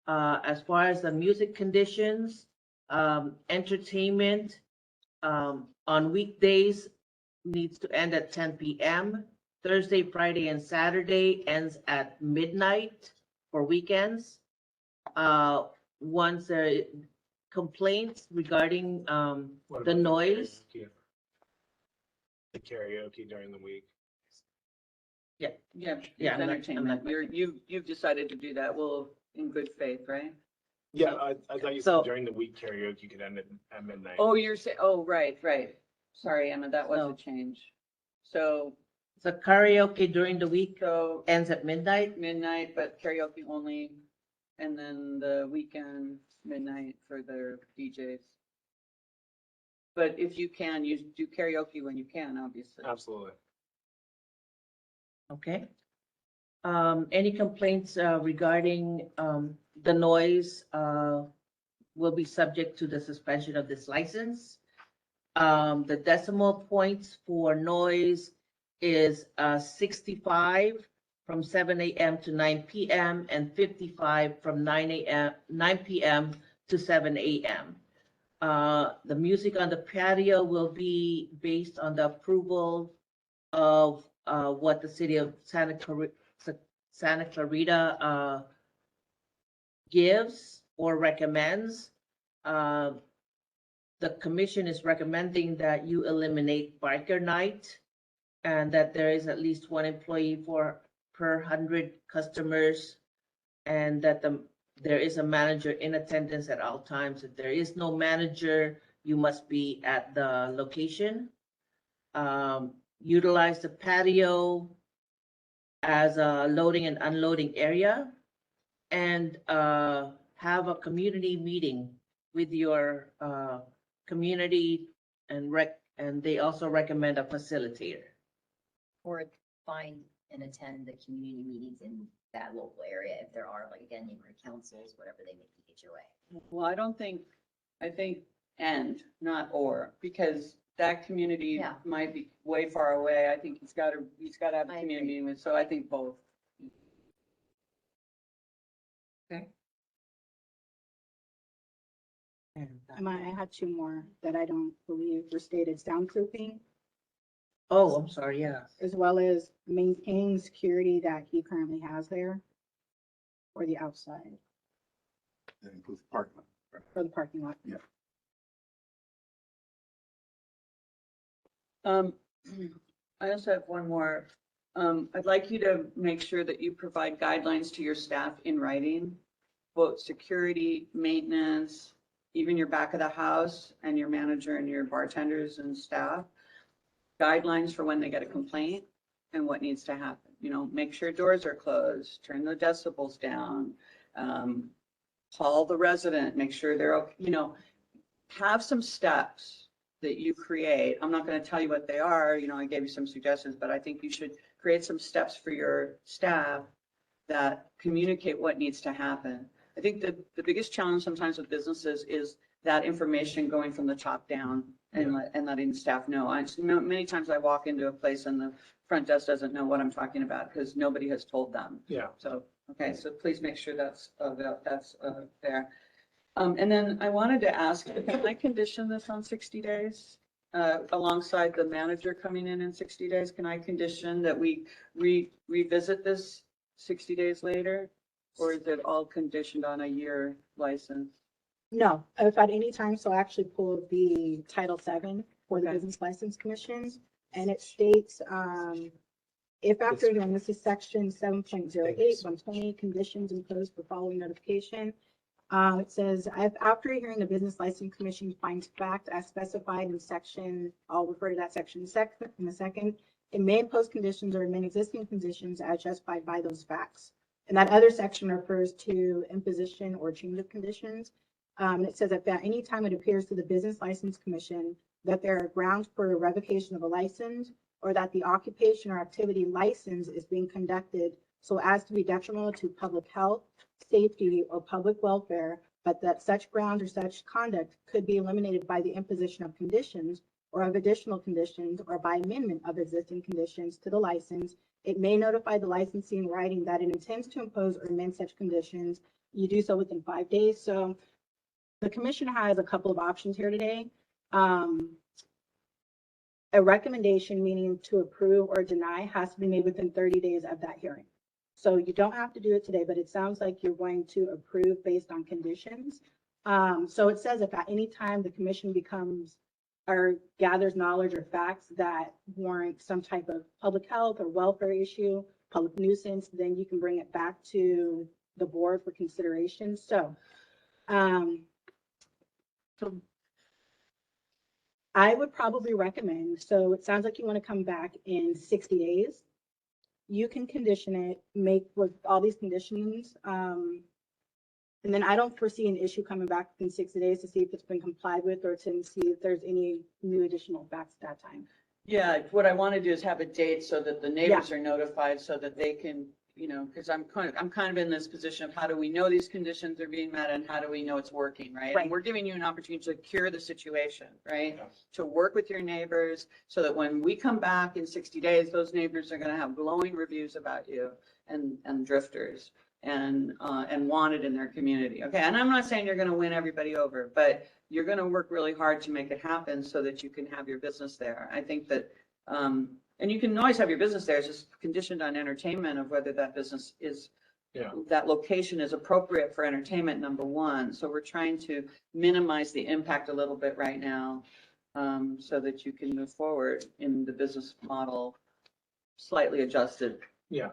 As far as the music conditions, entertainment, on weekdays needs to end at 10 p.m. Thursday, Friday, and Saturday ends at midnight for weekends. Once there complaints regarding What the about noise. karaoke? The karaoke during the week. Yeah, Yeah, Yeah, I'm not- I'm entertainment. not- You've decided to do that. Well, in good faith, right? Yeah, I thought you So- said during the week karaoke could end at midnight. Oh, you're saying, oh, right. Sorry, Emma, that was a No. change. So, So karaoke during the week so ends at midnight. midnight, but karaoke only. And then the weekend, midnight for their DJs. But if you can, you do karaoke when you can, obviously. Absolutely. Okay. Any complaints regarding the noise will be subject to the suspension of this license. The decimal points for noise is 65 from 7 a.m. to 9 p.m. and 55 from 9 p.m. to 7 a.m. The music on the patio will be based on the approval of what the city of Santa Clarita gives or recommends. The commission is recommending that you eliminate biker night and that there is at least one employee per 100 customers, and that there is a manager in attendance at all times. If there is no manager, you must be at the location. Utilize the patio as a loading and unloading area, and have a community meeting with your community, and they also recommend a facilitator. Or find and attend the community meetings in that local area if there are, like, again, neighborhood councils, whatever they may be, HOA. Well, I think and, not or, because that community Yeah. might be way far away. I think he's got to have a I community agree. meeting with, so I think both. Okay. I had two more that I don't believe were stated: soundproofing, Oh, I'm sorry, yeah. as well as maintaining security that he currently has there for the outside, That includes parking lot. Right. for the parking lot. Yeah. I also have one more. I'd like you to make sure that you provide guidelines to your staff in writing, both security, maintenance, even your back of the house and your manager and your bartenders and staff. Guidelines for when they get a complaint and what needs to happen. You know, make sure doors are closed, turn the decibels down, call the resident, make sure they're, okay. You know, have some steps that you create. I'm not going to tell you what they are. You know, I gave you some suggestions, but I think you should create some steps for your staff that communicate what needs to happen. I think the biggest challenge sometimes with businesses is that information going from the top down and letting the staff know. Many times I walk into a place and the front desk doesn't know what I'm talking about because nobody has told them. Yeah. So, okay, so please make sure that's there. And then I wanted to ask, can I condition this on 60 days? Alongside the manager coming in 60 days, can I condition that we revisit this 60 days later? Or is it all conditioned on a year license? No, if at any time, so I actually pulled the Title VII for the Okay. Business License Commission, and it states, if after, again, this is section 7.08, 120, conditions imposed for following notification. It says, after hearing the Business License Commission finds fact as specified in section, I'll refer to that section in a second, it may impose conditions or amend existing conditions as justified by those facts. And that other section refers to imposition or change of conditions. It says that at any time it appears to the Business License Commission that there are grounds for a revocation of a license or that the occupation or activity license is being conducted so as to be detrimental to public health, safety, or public welfare, but that such grounds or such conduct could be eliminated by the imposition of conditions or of additional conditions or by amendment of existing conditions to the license. It may notify the licensee in writing that it intends to impose or amend such conditions. You do so within 5 days. So the commission has a couple of options here today. A recommendation, meaning to approve or deny, has to be made within 30 days of that hearing. So you don't have to do it today, but it sounds like you're going to approve based on conditions. So it says if at any time the commission becomes or gathers knowledge or facts that warrant some type of public health or welfare issue, public nuisance, then you can bring it back to the board for consideration. So I would probably recommend, so it sounds like you want to come back in 60 days. You can condition it, make with all these conditions. And then I don't foresee an issue coming back in 60 days to see if it's been complied with or to see if there's any new additional facts at that time. Yeah, what I want to do is have a date so that the neighbors are notified so that they can, you know, because I'm kind of in this position of how do we know these conditions are being met and how do we know it's working, right? And we're giving you an opportunity to cure the situation, right? To work with your neighbors so that when we come back in 60 days, those neighbors are going to have glowing reviews about you and drifters and wanted in their community. Okay, and I'm not saying you're going to win everybody over, but you're going to work really hard to make it happen so that you can have your business there. I think that, and you can always have your business there, it's just conditioned on entertainment of whether that business is, that location is appropriate for entertainment, number one. So we're trying to minimize the impact a little bit right now so that you can move forward in the business model slightly adjusted. Yeah.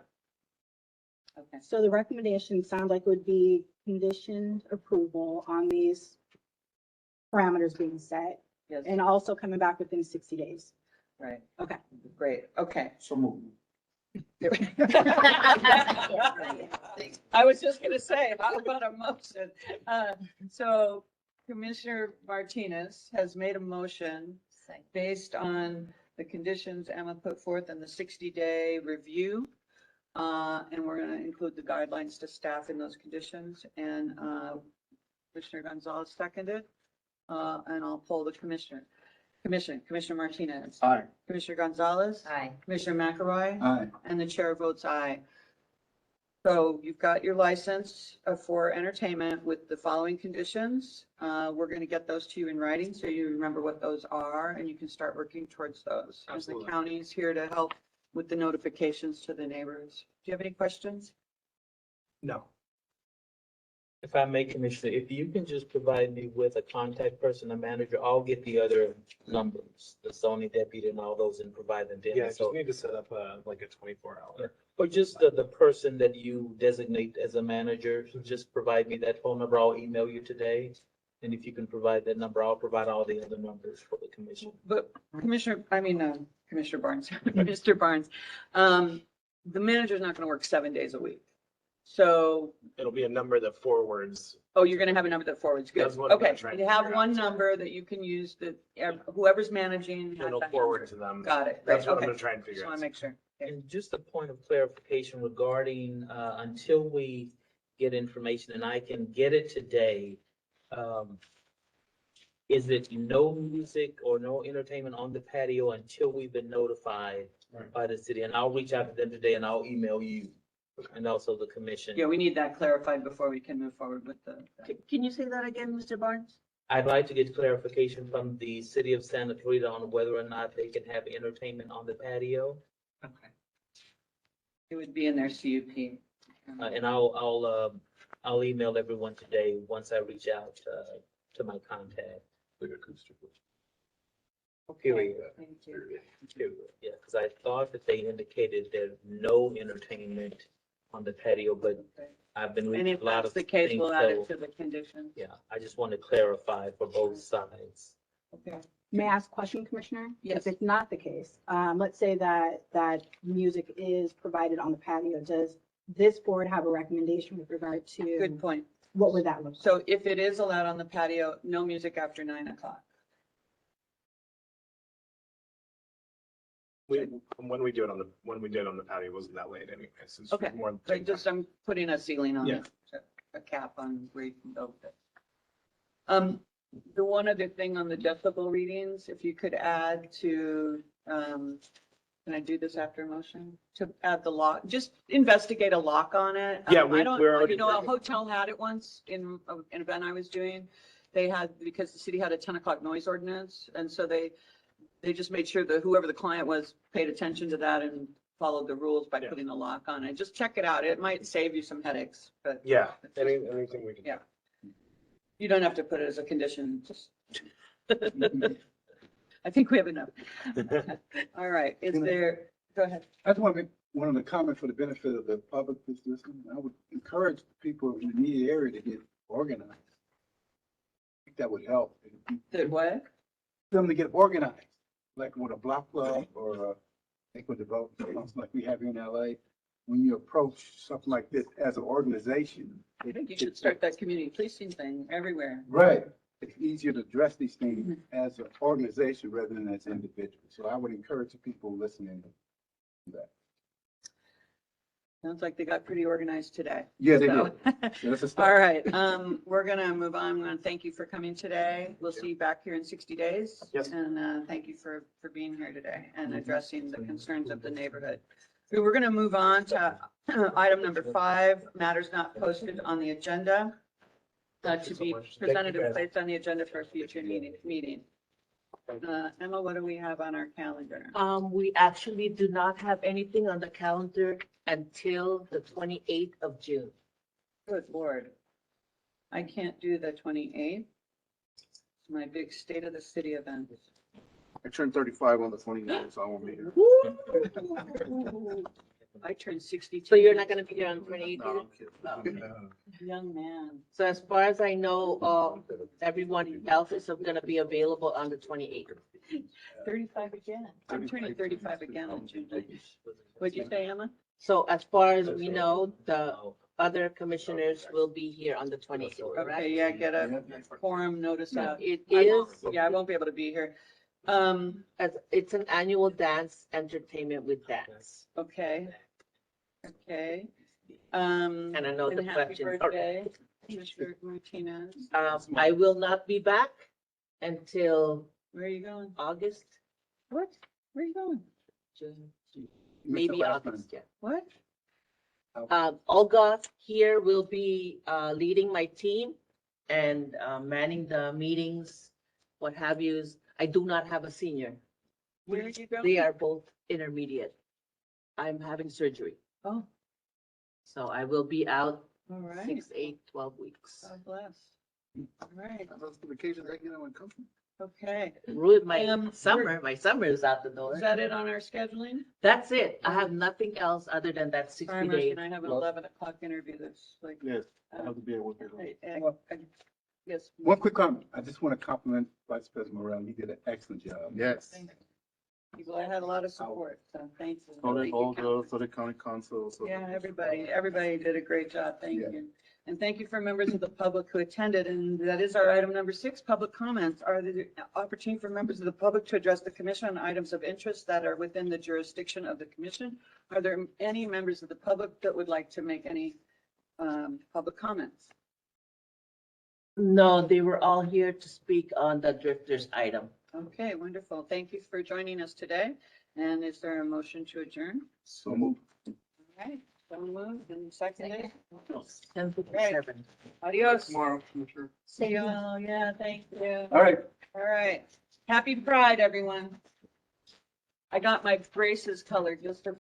Okay. So the recommendation sounds like would be conditioned approval on these parameters being set. Yes. And also coming back within 60 days. Right. Okay. Great. Okay. So move. I was just going to say, how about a motion? So Commissioner Martinez has made a motion based on the conditions Emma put forth in the 60-day review. And we're going to include the guidelines to staff in those conditions. And Commissioner Gonzalez seconded. And I'll poll the Commissioner Martinez. Aye. Commissioner Gonzalez. Aye. Commissioner McElroy. Aye. And the chair votes aye. So you've got your license for entertainment with the following conditions. We're going to get those to you in writing so you remember what those are and you can start working towards those. And the county is here to help with the notifications to the neighbors. Do you have any questions? No. If I may, Commissioner, if you can just provide me with a contact person, a manager, I'll get the other numbers, the zoning deputy and all those and provide them to him. Yeah, just So, need to set up like a 24-hour. or just the person that you designate as a manager, just provide me that phone number. I'll email you today. And if you can provide that number, I'll provide all the other numbers for the commission. But Commissioner Barnes, Mr. Barnes, the manager's not going to work 7 days a week. So, It'll be a number that forwards. oh, you're gonna have a number that forwards, good. That's what I'm Okay, trying you to have figure one out. number that you can use that whoever's managing. has It'll that forward number. to them. Got it, That's great, what I'm okay. gonna try and Just figure wanna out. make sure. Okay. And just a point of clarification regarding, until we get information, and I can get it today, is it no music or no entertainment on the patio until we've been notified by the city? And I'll reach out to them today and I'll email you and also the commission. Yeah, we need that clarified before we can move forward with the. Can you say that again, Mr. Barnes? I'd like to get clarification from the city of Santa Clarita on whether or not they can have entertainment on the patio. Okay. It would be in their CUP. And I'll email everyone today once I reach out, to my contact. Period. Thank you. Period. Yeah, because I thought that they indicated there's no entertainment on the patio, but I've been And reading if a lot that's of the case, things, we'll add it so, to the condition. yeah, I just want to clarify for both sides. Okay. May I ask a question, Commissioner? Yes. If it's not the case, let's say that music is provided on the patio, does this board have a recommendation with regard to? Good point. What would that look like? So if it is allowed on the patio, no music after 9 o'clock. When we did on the patio, it wasn't that late anyway. So it's Okay, more. so just, I'm putting a ceiling on Yeah. it, a cap on where you can go with it. The one other thing on the decibel readings, if you could add to, can I do this after a motion? To add the lock, just investigate a lock on it. Yeah, I don't, we're already you know, a working. hotel had it once in an event I was doing. They had, because the city had a 10 o'clock noise ordinance, and so they just made sure that whoever the client was paid attention to that and followed the rules by Yeah. putting a lock on it. Just check it out. It might save you some headaches, but Yeah, anything we can. Yeah. you don't have to put it as a condition, just. I think we have enough. All right, is there, go ahead. I just want to make one of the comments for the benefit of the public that's listening. I would encourage people in the immediate area to get organized. I think that would help. The what? Them to get organized, like with a block club or equal development, something like we have here in LA. When you approach something like this as an organization. I think you should start that community policing thing everywhere. Right. It's easier to address these things as an organization rather than as individuals. So I would encourage the people listening to do that. Sounds like they got pretty organized today. Yeah, they So- did. That's a start. All right, we're gonna move on. I'm gonna thank you for coming today. We'll see you back here in 60 days. Yes. And thank you for being here today and addressing the concerns of the neighborhood. So we're gonna move on to item number 5, matters not posted on the agenda. To be presented and placed on the agenda for a future meeting. Emma, what do we have on our calendar? We actually do not have anything on the calendar until the 28th of June. Good Lord. I can't do the 28th. It's my big state of the city event. I turned 35 on the 29th, so I won't be here. I turned 62. So you're not gonna be here on the 28th? No, either? I'm kidding. Young man. So as far as I know, everyone else is gonna be available on the 28th. 35 again. I'm turning 35 again on June 9th. What'd you say, Emma? So as far as we know, the other commissioners will be here on the 28th, correct? Okay, yeah, get a quorum notice out. It I is, won't- Yeah, I won't be able to be here. it's an annual dance entertainment with dance. Okay. Okay. And I know the and happy questions. birthday, Mr. Martinez. I will not be back until Where are you going? August, What? Where are you going? June, You missed maybe the last August, yeah. What? Olga here will be leading my team and manning the meetings, what have yous. I do not have a senior. Where are you going? They are both intermediate. I'm having surgery, Oh, so I will be out all right. 6, 8, 12 weeks. God bless. All right, Those are the vacations I get on company. okay. Ruined my we're- summer is out the door. Is that it on our scheduling? That's it. I have nothing else other than that 60 Sorry, days. Marcy, I have an 11 o'clock interview that's like. Yes, I have to be able to. Yes. One quick comment. I just want to compliment Vice President Morrell. He did an excellent job. Yes. People had a lot of support, so thanks. All Thank you, the Council. Sort of county council. so- Yeah, everybody did a great job. Thank Yeah. you. And thank you for members of the public who attended. And that is our item number 6, public comments. Are the opportunity for members of the public to address the commission on items of interest that are within the jurisdiction of the commission. Are there any members of the public that would like to make any public comments? No, they were all here to speak on the drifters item. Okay, wonderful. Thank you for joining us today. And is there a motion to adjourn? So moved. All right, so moved and seconded. 10:57. Adios. Tomorrow, Commissioner. See you all. Yeah, thank you. All right. All right. Happy Pride, everyone. I got my braces colored just for